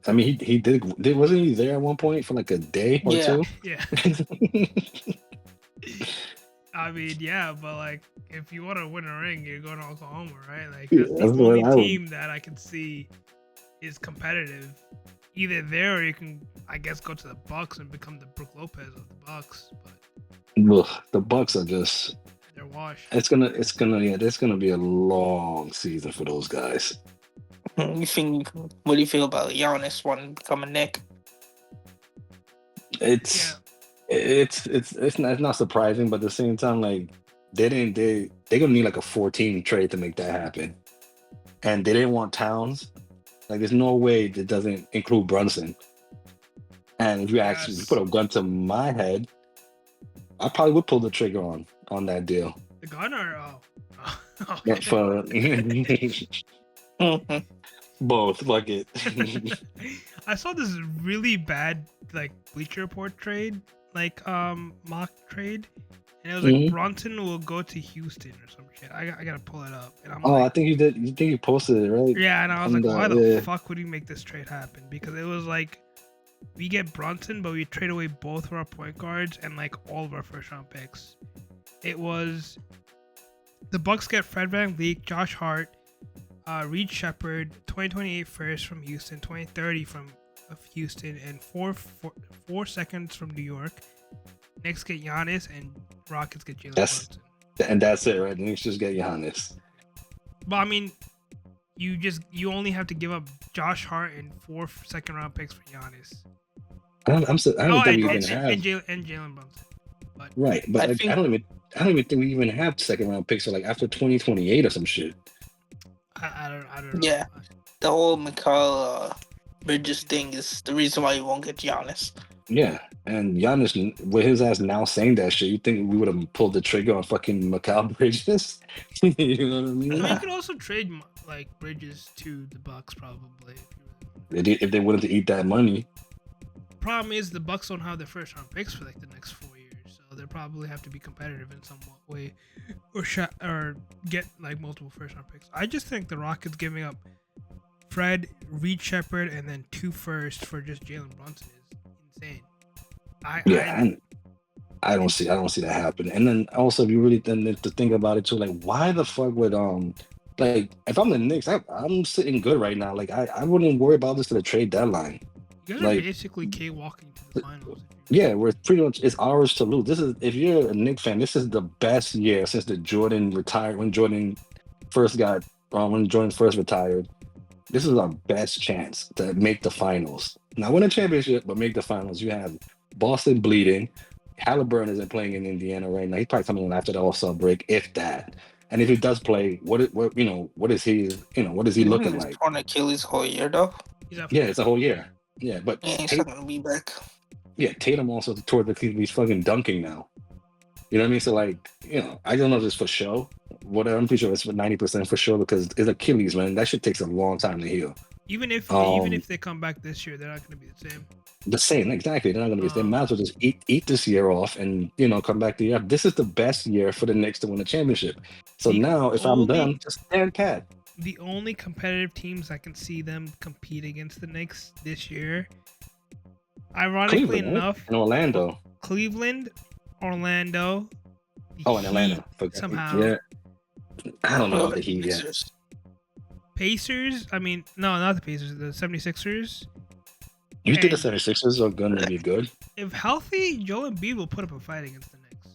I mean, he did. Wasn't he there at one point for like a day or two? Yeah. I mean, yeah, but like, if you want to win a ring, you're going to Oklahoma, right? Like, that's the only team that I can see is competitive. Either there, or you can, I guess, go to the Bucks and become the Brook Lopez of the Bucks. But the Bucks are just. They're washed. It's gonna be a long season for those guys. What do you feel about Giannis wanting to become a Knick? It's not surprising, but at the same time, like they're gonna need like a 14 trade to make that happen, and they didn't want Towns. Like there's no way that doesn't include Brunson. And if you actually put a gun to my head, I probably would pull the trigger on that deal. The gun or Not for Mhm. both. Fuck it. I saw this really bad like Bleacher Report trade, like mock trade, and it was like Mhm. Bronson will go to Houston or some shit. I gotta pull it up, and I'm Oh, I like, think you did. You think you posted it, right? yeah, and I was On like, why the yeah. fuck would he make this trade happen? Because it was like we get Bronson, but we trade away both of our point guards and like all of our first round picks. It was the Bucks get Fred VanVleet, Josh Hart, Reed Shepard, 2028 first from Houston, 2030 from Houston, and four seconds from New York. Knicks get Giannis, and Rockets get Jalen That's Brunson. and that's it, right? The Knicks just get Giannis. But I mean, you only have to give up Josh Hart and 4 second round picks for Giannis. I don't think we even have and Jalen Brunson. But right, but like, I don't even think we even have second round picks. So like after 2028 or some shit. I don't know. Yeah. The whole Mikal Bridges thing is the reason why you won't get Giannis. Yeah, and Giannis with his ass now saying that shit, you think we would have pulled the trigger on fucking Mikal Bridges? You know what I mean? I mean, you could also trade like Bridges to the Bucks probably. If they wanted to eat that money. Problem is the Bucks don't have their first round picks for like the next 4 years, so they probably have to be competitive in some way, or get like multiple first round picks. I just think the Rockets giving up Fred, Reed Shepard, and then 2 firsts for just Jalen Brunson is insane. I don't see that happening. And then also, if you really then to think about it too, like why the fuck would like if I'm the Knicks, I'm sitting good right now. Like I wouldn't worry about this to the trade deadline. You guys are basically K-walking to the finals. Yeah, we're pretty much it's ours to lose. This is if you're a Knicks fan, this is the best year since the Jordan retired when Jordan first retired. This is our best chance to make the finals. Not win a championship, but make the finals. You have Boston bleeding. Halliburton isn't playing in Indiana right now. He's probably coming in after the All-Star break, if that. And if he does play, what is he looking like? On Achilles whole year though. Yeah, it's a whole year. Yeah, but he's not gonna be back. Yeah, Tatum also toward he's fucking dunking now. You know what I mean? So like, I don't know if it's for show. Whatever, I'm pretty sure it's for 90% for sure because it's Achilles, man. That shit takes a long time to heal. Even if they come back this year, they're not going to be the same. The same, exactly. They're not going to be. They might as well just eat this year off and come back the year. This is the best year for the Knicks to win a championship. So now, if I'm done, just stand pat. The only competitive teams I can see them compete against the Knicks this year, ironically enough, in Orlando, Cleveland, Orlando. In Atlanta somehow. Yeah, I don't know the Heat yet. Pacers. I mean, no, not the Pacers. The 76ers. You think the 76ers are going to be good? If healthy, Joel Embiid will put up a fight against the Knicks.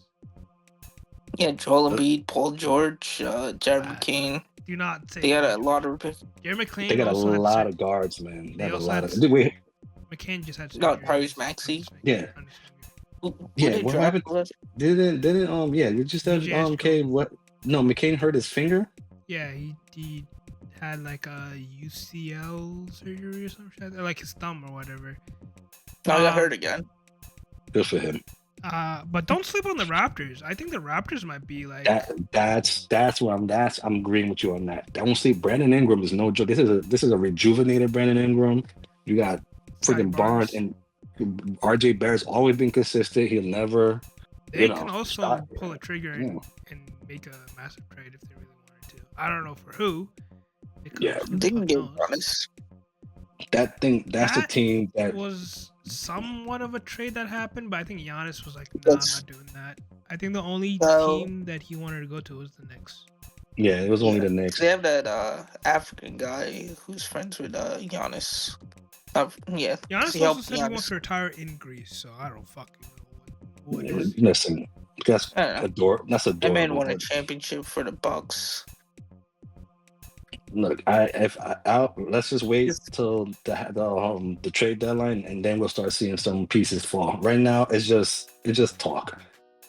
Yeah, Joel Embiid, Paul George, Jared McCain. Do not say they got a lot of. Jared McCain. They got a lot of guards, man. They have a lot of. Wait. McCain just had. Got Tyrese Maxey. Yeah. What happened? Didn't you just said what? No, McCain hurt his finger. Yeah, he had like a UCL surgery or something, like his thumb or whatever. I got hurt again. Good for him. But don't sleep on the Raptors. I think the Raptors might be like that's where I'm agreeing with you on that. Don't sleep. Brandon Ingram is no joke. This is a rejuvenated Brandon Ingram. You got freaking Barnes and RJ Barrett's always been consistent. He'll never. They can also pull a trigger and make a massive trade if they really wanted to. I don't know for who. They can get Giannis. That's the team that was somewhat of a trade that happened, but I think Giannis was like, "Nah, I'm not doing that." I think the only team that he wanted to go to was the Knicks. Yeah, it was only the Knicks. They have that African guy who's friends with Giannis. Giannis also said he wants to retire in Greece, so I don't fucking know what is. Listen, that's adorable. That man won a championship for the Bucks. Look, let's just wait till the trade deadline, and then we'll start seeing some pieces fall. Right now, it's just talk.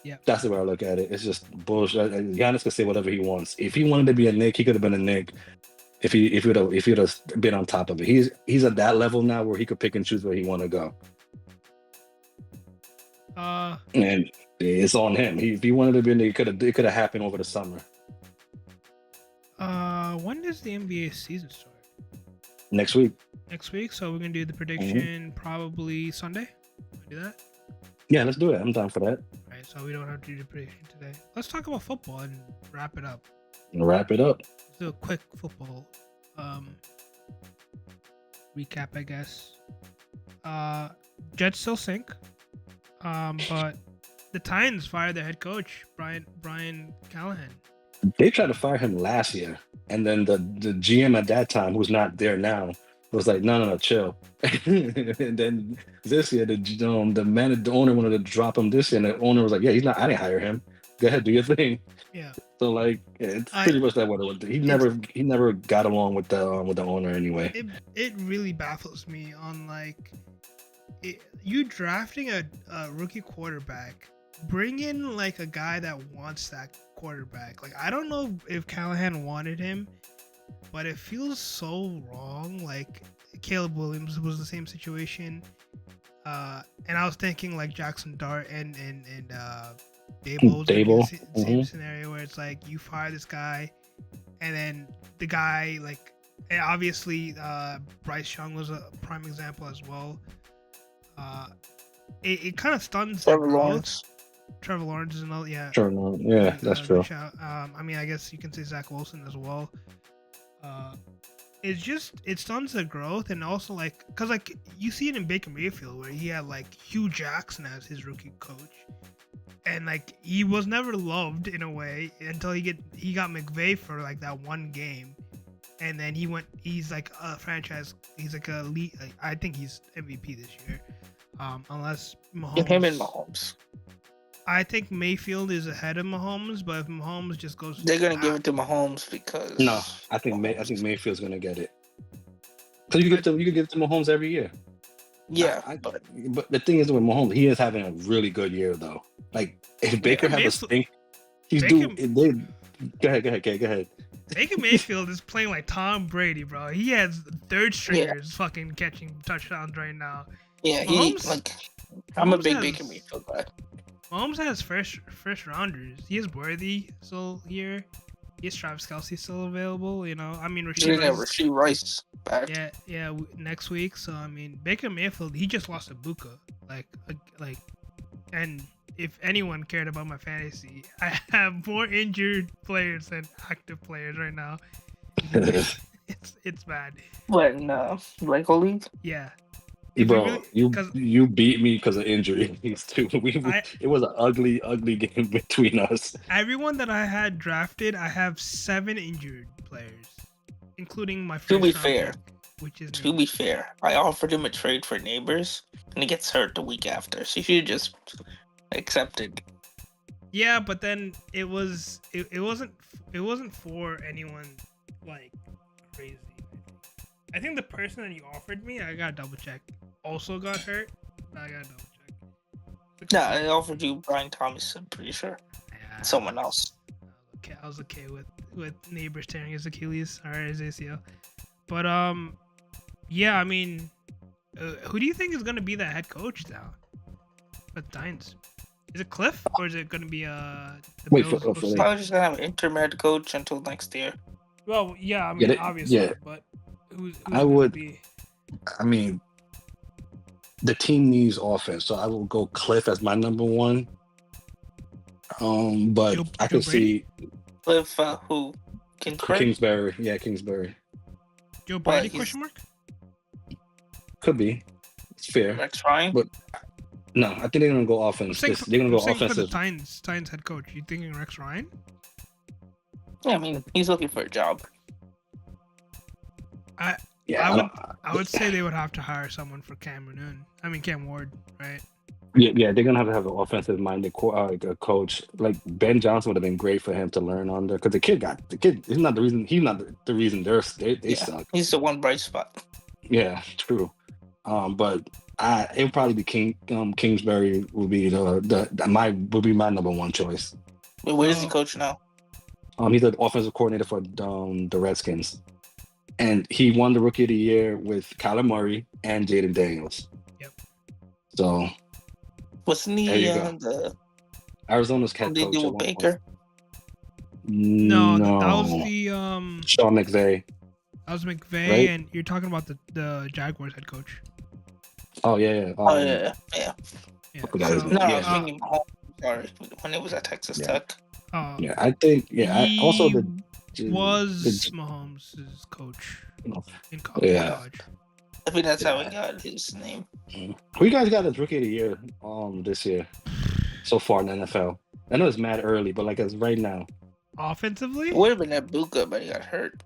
Yeah, that's the way I look at it. It's just bullshit. Giannis could say whatever he wants. If he wanted to be a Knick, he could have been a Knick. If he'd have been on top of it, he's at that level now where he could pick and choose where he want to go. And It's on him. If he wanted to be in, it could have happened over the summer. When does the NBA season start? Next week. Next week. So we're gonna do the prediction probably Sunday. Wanna do that? Yeah, let's do it. I'm down for that. Right. So we don't have to do the prediction today. Let's talk about football and wrap it up. Wrap it up. Let's do a quick football recap, I guess. Jets still sink. But the Titans fired their head coach, Brian Callahan. They tried to fire him last year, and then the GM at that time, who's not there now, was like, no, chill. And then this year, the owner wanted to drop him this year, and the owner was like, yeah, he's not. I didn't hire him. Go ahead, do your thing. Yeah. So like, it's pretty much that what it was. He never got along with the owner anyway. It really baffles me on like, you drafting a rookie quarterback. Bring in like a guy that wants that quarterback. Like, I don't know if Callahan wanted him, but it feels so wrong. Like, Caleb Williams was the same situation, and I was thinking like Jackson Dart and Dable. Same scenario where it's like you fire this guy, and then the guy like, and obviously Bryce Young was a prime example as well. It kind of stuns Trevor Lawrence. Trevor Lawrence is another, yeah. Trevor Lawrence, yeah, that's true. I mean, I guess you can say Zach Wilson as well. It stuns the growth, and also like, cause like you see it in Baker Mayfield where he had like Hugh Jackson as his rookie coach, and like he was never loved in a way until he got McVay for like that one game, and then he's like a franchise, he's like a lead. Like, I think he's MVP this year, unless Mahomes. Give him and Mahomes. I think Mayfield is ahead of Mahomes, but if Mahomes just goes, they're gonna give it to Mahomes because I think Mayfield's gonna get it. Because you could give it to Mahomes every year. Yeah, but the thing is with Mahomes, he is having a really good year though. Like if Baker have a stink, he's doing. Go ahead. Baker Mayfield is playing like Tom Brady, bro. He has third stringers fucking catching touchdowns right now. Yeah, I'm a big Baker Mayfield guy. Mahomes has first rounders. He is Worthy still here. He has Travis Kelce still available. You know, I mean, Rashee Rice back. Yeah, next week. So I mean, Baker Mayfield, he just lost to Buka. Like, and if anyone cared about my fantasy, I have more injured players than active players right now. It's bad. What in Blanco League? Yeah. Bro, you beat me because of injuries too. It was an ugly game between us. Everyone that I had drafted, I have 7 injured players, including my first To be fair, I offered him a trade for Neighbors, and he gets hurt the week after. So you just accepted. Yeah, but then it wasn't for anyone like crazy. I think the person that you offered me, I gotta double check, also got hurt. I gotta double check. Nah, I offered you Brian Thomas, I'm pretty sure. Yeah, someone else. Okay, I was okay with Neighbors tearing his Achilles or his ACL. But yeah, I mean, who do you think is gonna be the head coach now for the Titans? Is it Cliff or is it gonna be Wait Bills? for Probably just gonna have an interim head coach until next year. Well, yeah, I mean, obviously, but. I would. I mean, the team needs offense, so I will go Cliff as my number one. But I can see Cliff. Who? Kingsbury. Yeah, Kingsbury. Joe Brady? Question mark? Could be. It's fair. Rex Ryan. But no, I think they're gonna go offense. They're gonna go offensive. For the Titans head coach, you thinking Rex Ryan? Yeah, I mean, he's looking for a job. I would say they would have to hire someone for Cam Ward, right? Yeah, they're gonna have an offensive-minded coach. Like Ben Johnson would have been great for him to learn under, because the kid. He's not the reason. He's not the reason they suck. He's the one bright spot. Yeah, true. But it would probably be Kingsbury would be my number one choice. Wait, where is he coach now? He's the offensive coordinator for the Redskins. And he won the Rookie of the Year with Kyler Murray and Jaden Daniels. Yep. So, wasn't he the Arizona's head What they coach do at with one point. Baker? No, No, that was the Sean McVay. that was McVay, Right? and you're talking about the Jaguars head coach. Oh yeah. Oh yeah. Yeah. forgot his So name. No, I Yeah. was thinking Mahomes. Sorry, when it was at Texas Yeah. Tech. Yeah, I think. Yeah, I also he was the Mahomes' coach in yeah. college. I think that's how Yeah. he got his name. Who you guys got as rookie of the year this year so far in the NFL? I know it's mad early, but like as right now, Offensively, It would have been Ibuka, but he got hurt.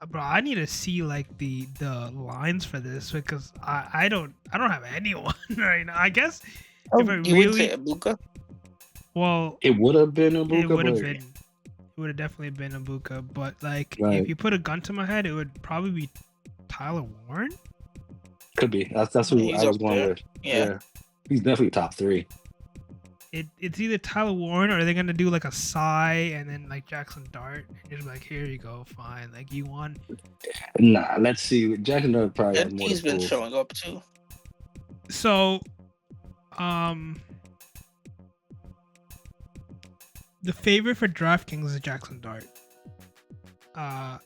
bro, I need to see like the lines for this because I don't have anyone right now. I guess if I You would say really Ibuka? well, it would have been a it Buka, would have but been. It would have definitely been Ibuka, but like Right. if you put a gun to my head, it would probably be Tyler Warren. could be. That's who He's I was up going there. with. Yeah. He's definitely top 3. It's either Tyler Warren or they're gonna do like a Psy and then like Jackson Dart and just be like, here you go, fine, like you won. Nah, let's see. Jackson Dart probably has more He's to been prove. showing up too. So, the favorite for DraftKings is Jackson Dart.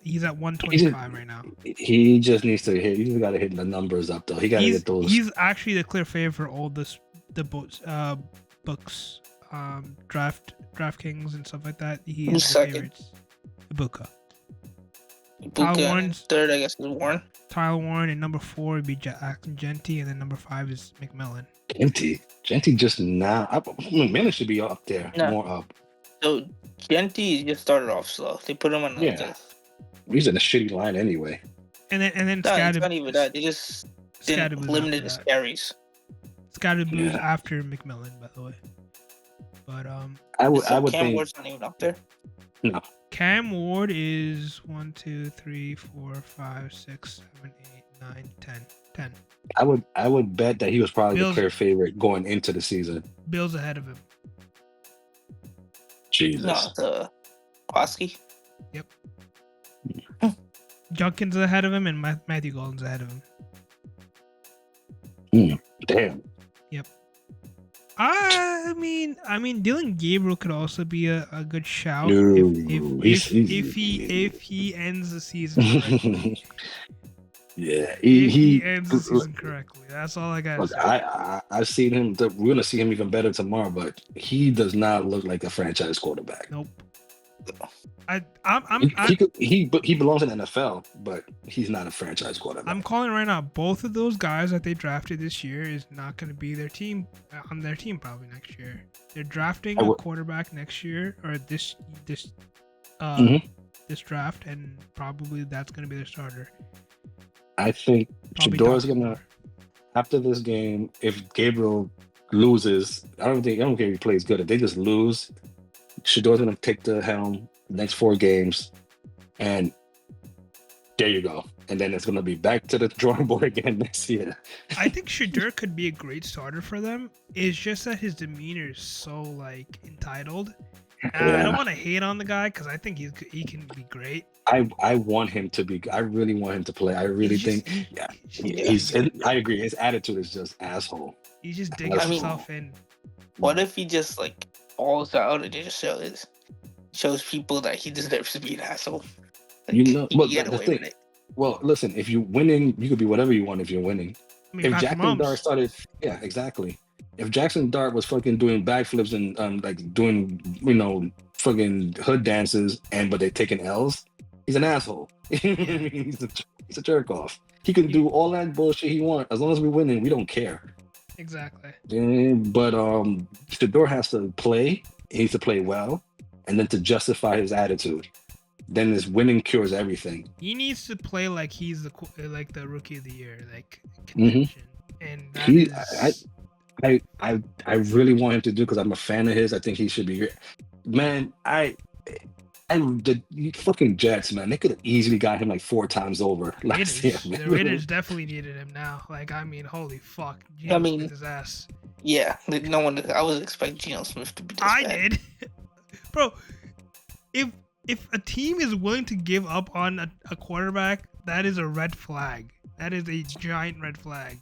He's at 125 right now. He just needs to hit. He just got to hit the numbers up though. He got to get those. He's actually the clear favorite for all the books, DraftKings and stuff like that. He Who's is the second? favorites. Ibuka. Ibuka and Warren's- third, I guess, is Warren. Tyler Warren, and number 4 would be Jackson Genty, and then number 5 is McMillan. Genty just now. McMillan should be up there, No. more up. So Genty just started off slow. They put him on like Yeah. He's in a shitty line anyway. And then No, it's Scattered not even that. They just didn't Scatterboo's limit after his that. carries. Scatterboo's Yeah. after McMillan, by the way. But I would Cam think Ward's not even up there. no. Cam Ward is 1, 2, 3, 4, 5, 6, 7, 8, 9, 10. I would bet that he was probably Bills- the clear favorite going into the season. Bill's ahead of him. Jesus. No, the Kwasky. Junkins ahead of him, and Matthew Golden's ahead of him. Damn. I mean, Dylan Gabriel could also be a good shout No, if he ends the season correctly. Yeah, If he ends the season correctly. That's all I gotta Look, say. I've seen him. We're gonna see him even better tomorrow, but he does not look like a franchise quarterback. Nope. He belongs in the NFL, but he's not a franchise quarterback. I'm calling right now. Both of those guys that they drafted this year is not going to be their team on their team probably next year. They're drafting a quarterback next year or this draft, and probably that's going to be their starter. I think Probably Shador's top gonna four. after this game. If Gabriel loses, I don't care if he plays good. If they just lose, Shador's gonna take the helm next 4 games, and there you go. And then it's gonna be back to the drawing board again next year. I think Shador could be a great starter for them. It's just that his demeanor is so like entitled. And I don't want to hate on the guy because I think he can be great. I want him to be. I really want him to play. I really think. I agree. His attitude is just asshole. He just digs himself in. What if he just like falls out and it just shows people that he deserves to be an asshole? Like, You know, he but get the away thing. with it. Well, listen. If you're winning, you could be whatever you want. If you're winning, I mean, if Patrick Jackson Mahomes. Dart started, yeah, exactly. If Jackson Dart was fucking doing backflips and like doing fucking hood dances but they're taking L's, he's an asshole. He's a jerk off. He can do all that bullshit he wants as long as we're winning. We don't care. Exactly. But Shador has to play. He needs to play well, and then to justify his attitude. Then his winning cures everything. He needs to play like he's the rookie of the year, like contention. And that is... I really want him to do because I'm a fan of his. I think he should be here. Man, the fucking Jets, man, they could have easily got him like 4 times over last year. The Raiders definitely needed him now. Like, I mean, holy fuck. I mean, Smith his ass. Yeah, no one. I was expecting Geno Smith to be this I bad. did. Bro, if a team is willing to give up on a quarterback, that is a red flag. That is a giant red flag.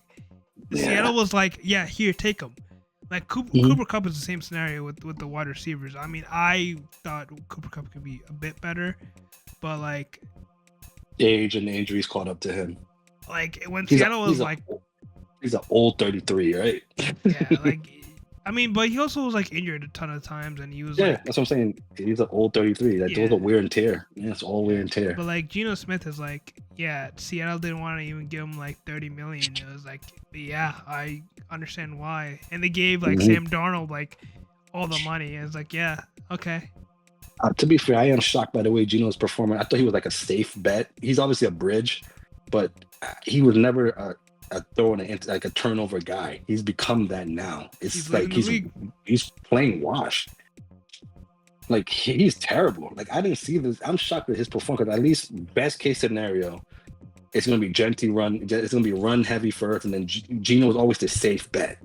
Yeah. Seattle was like, yeah, here, take him. Like Mhm. Cooper Cup is the same scenario with the wide receivers. I mean, I thought Cooper Cup could be a bit better, but like Age and injuries caught up to him. when He's a Seattle was he's a like, he's an old 33, right? yeah, like I mean, but he also was like injured a ton of times, and he was Yeah, like, that's what I'm saying. He's an old 33. Like those yeah, are wear and tear. Yeah, it's all wear and tear. but like Geno Smith is like, yeah, Seattle didn't want to even give him like 30 million. It was like, yeah, I understand why, and they gave like Mhm. Sam Darnold like all the money. And it's like, yeah, okay. To be fair, I am shocked by the way Gino's performing. I thought he was like a safe bet. He's obviously a bridge, but he was never a throwing like a turnover guy. He's become that now. He's It's leading like the league. he's playing wash. Like he's terrible. Like I didn't see this. I'm shocked with his performance. 'Cause at least best case scenario, it's gonna be Genty run. It's gonna be run heavy first, and then Gino is always the safe bet.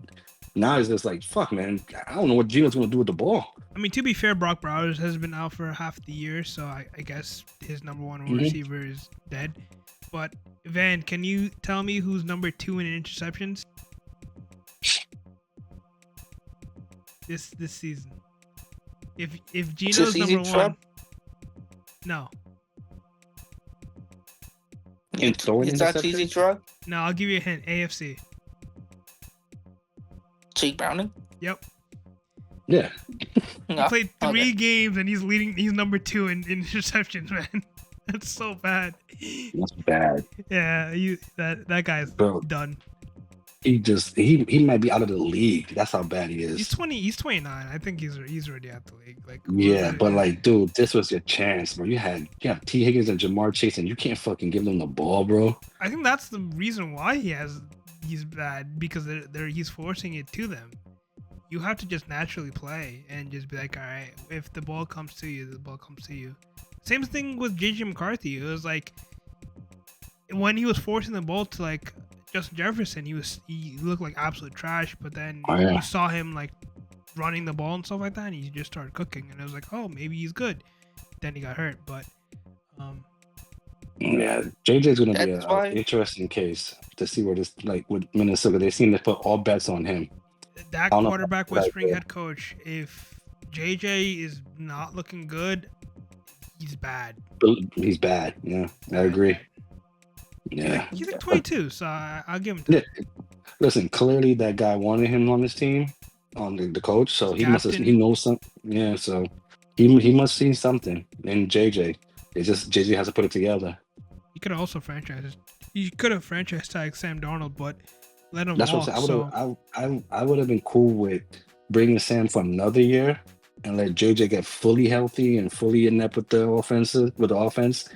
Now it's just like fuck, man. I don't know what Gino's gonna do with the ball. I mean, to be fair, Brock Bowers has been out for half the year, so I guess his number one Mhm. receiver is dead. But Van, can you tell me who's number 2 in interceptions this season? If Gino's easy, number Trev? one, no, In throwing It's not easy, interceptions? drug. no, I'll give you a hint. AFC. Jake Browning. Yep. Yeah. He No. played 3 Okay. games and he's leading. He's number 2 in interceptions, man. That's so bad. That's bad. Yeah, that guy's Bro, done. he might be out of the league. That's how bad he He's is. 20. He's 29. I think he's already out the league. Like Yeah, whoever- but like, dude, this was your chance, bro. You have T. Higgins and Jamar Chase, and you can't fucking give them the ball, bro. I think that's the reason why he's bad because he's forcing it to them. You have to just naturally play and just be like, all right, if the ball comes to you, the ball comes to you. Same thing with JJ McCarthy. It was like when he was forcing the ball to like Justin Jefferson, he looked like absolute trash. But then Oh, yeah. you saw him like running the ball and stuff like that, and he just started cooking. And it was like, oh, maybe he's good. Then he got hurt, but Yeah, JJ's gonna be That's why- an interesting case to see where this like with Minnesota. They seem to put all bets on him. that I don't know quarterback about whispering that. head coach, if JJ is not looking good, he's bad. He's bad. Yeah, I agree. Yeah. He's like 22, so I'll give him that. Yeah. Listen, clearly that guy wanted him on his team, on the coach. So he Captain. he knows something. Yeah, so he must see something in JJ. It's just JJ has to put it together. He could have also franchised. He could have franchise tagged Sam Darnold, but let him That's walk. what I would have been cool with bringing Sam for another year and let JJ get fully healthy and fully inept with the offense,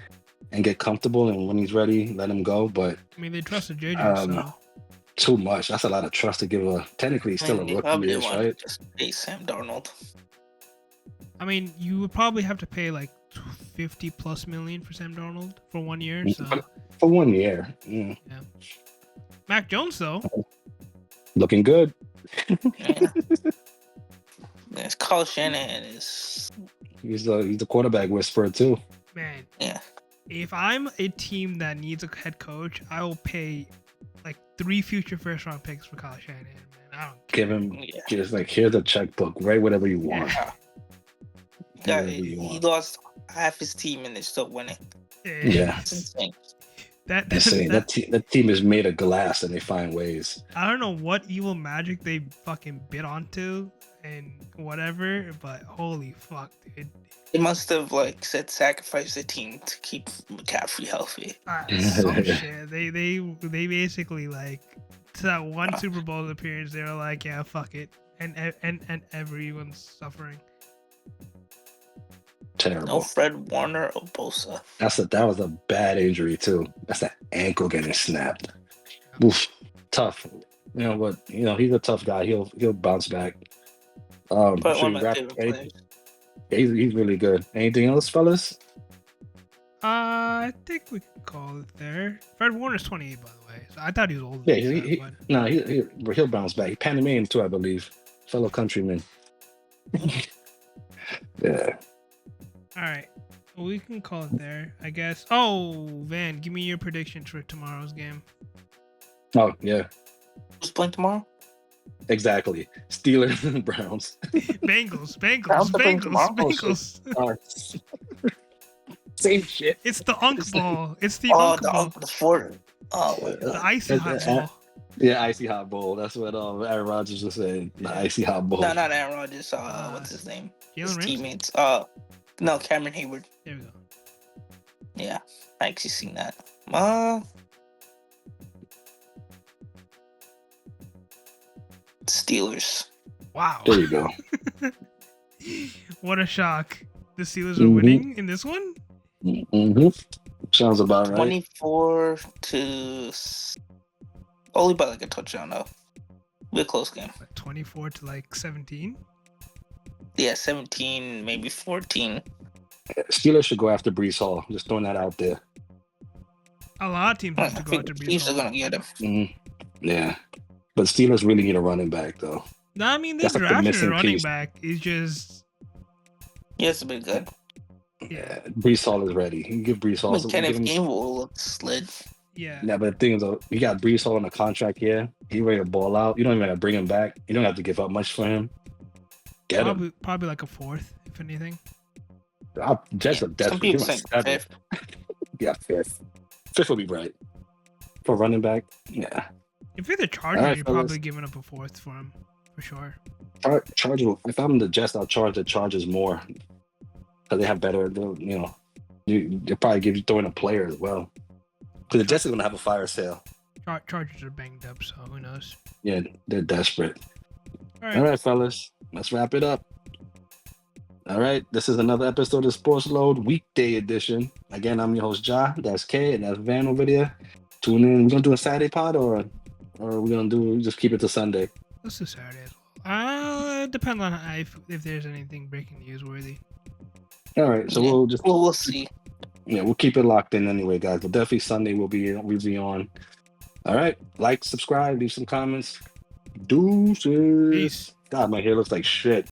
and get comfortable. And when he's ready, let him go. But I mean, they trusted JJ, so too much. That's a lot of trust to give a. Technically, he's still a rookie, Probably years, want to right? just pay Sam Darnold. I mean, you would probably have to pay like 50+ million for Sam Darnold for 1 year. So For 1 year. Yeah. Mac Jones though, Looking good. Yeah. Yes, Kyle Shanahan is. He's the quarterback whisperer too. man. Yeah. If I'm a team that needs a head coach, I will pay like 3 future first-round picks for Kyle Shanahan. Man, I don't care. Give him Yeah. just like here's a checkbook, write whatever you want. Yeah. Whatever He you want. lost half his team and they're still winning. Yeah. It's insane. I'm saying that team is made of glass and they find ways. I don't know what evil magic they fucking bit onto and whatever, but holy fuck, dude. They must have like said sacrifice the team to keep McCaffrey healthy. Some shit. They basically like to that one Super Bowl appearance, they were like, yeah, fuck it, and everyone's suffering. Terrible. No Fred Warner or Bosa. That was a bad injury too. That's that ankle getting snapped. Oof. Tough. But he's a tough guy. He'll bounce back. But should one we of my wrap- favorite players. He's really good. Anything else, fellas? I think we can call it there. Fred Warner's 28, by the way. So I thought he was older. Yeah, than that, but no, he'll bounce back. Panamanian too, I believe. Fellow countryman. Yeah. all right. Well, we can call it there, I guess. Oh, Van, give me your predictions for tomorrow's game. Oh yeah. Who's playing tomorrow? Exactly. Steelers and Browns. Bengals, Browns are playing tomorrow? Oh, Bengals. Same shit. It's the Unk Ball. It's the Oh, Unk Ball. the four. Oh, The icy hot ball. Yeah, icy hot bowl. That's what Aaron Rodgers was saying. The icy hot bowl. no, not Aaron Rodgers. What's his name? His Jalen Ramsey? teammates. No, Cameron Hayward. There we go. Yeah, I actually seen that. Steelers. Wow. There you go. What a shock. The Steelers are winning in this one? Mm-hmm. Sounds about right. 24 to only by like a touchdown though. Be a close game. 24 to like 17? Yeah, 17, maybe 14. Steelers should go after Brees Hall. Just throwing that out there. A lot of teams have to I go think after the Brees Chiefs are Hall. gonna get him. Yeah. But Steelers really need a running back, though. No, I mean, they That's like the drafted a missing running piece. back. It's just... Yeah, it's been good. Yeah. Brees Hall is ready. You can give Brees Hall. I mean, Kenneth Gainwell looks slid. Yeah. Yeah, but the thing is, though, you got Brees Hall on a contract here. He ready to ball out. You don't even have to bring him back. You don't have to give up much for him. Get him. Probably like a fourth, if anything. Jets are Some desperate. people Give him say a 7. fifth. Yeah, fifth. Fifth will be right. For running back, yeah. If you're the Chargers, Alright, you're fellas. probably giving up a fourth for him, for sure. Chargers. If I'm the Jets, I'll charge the Chargers more because they have better. They'll probably give you throwing a player as well. Because the Jets are gonna have a fire sale. Chargers are banged up, so who knows? Yeah, they're desperate. All All right, fellas, let's wrap it up. All right, this is another episode of Sportsload Weekday Edition. Again, I'm your host Ja. That's K, and that's Van over there. Tune in. We're gonna do a Saturday pod, or we're gonna just keep it to Sunday. Let's do Saturday as well. Depends on if there's anything breaking news worthy. All right, so Yeah. we'll see. Yeah, we'll keep it locked in anyway, guys. But definitely Sunday we'll be on. All right, like, subscribe, leave some comments. Deuces. Peace. God, my hair looks like shit.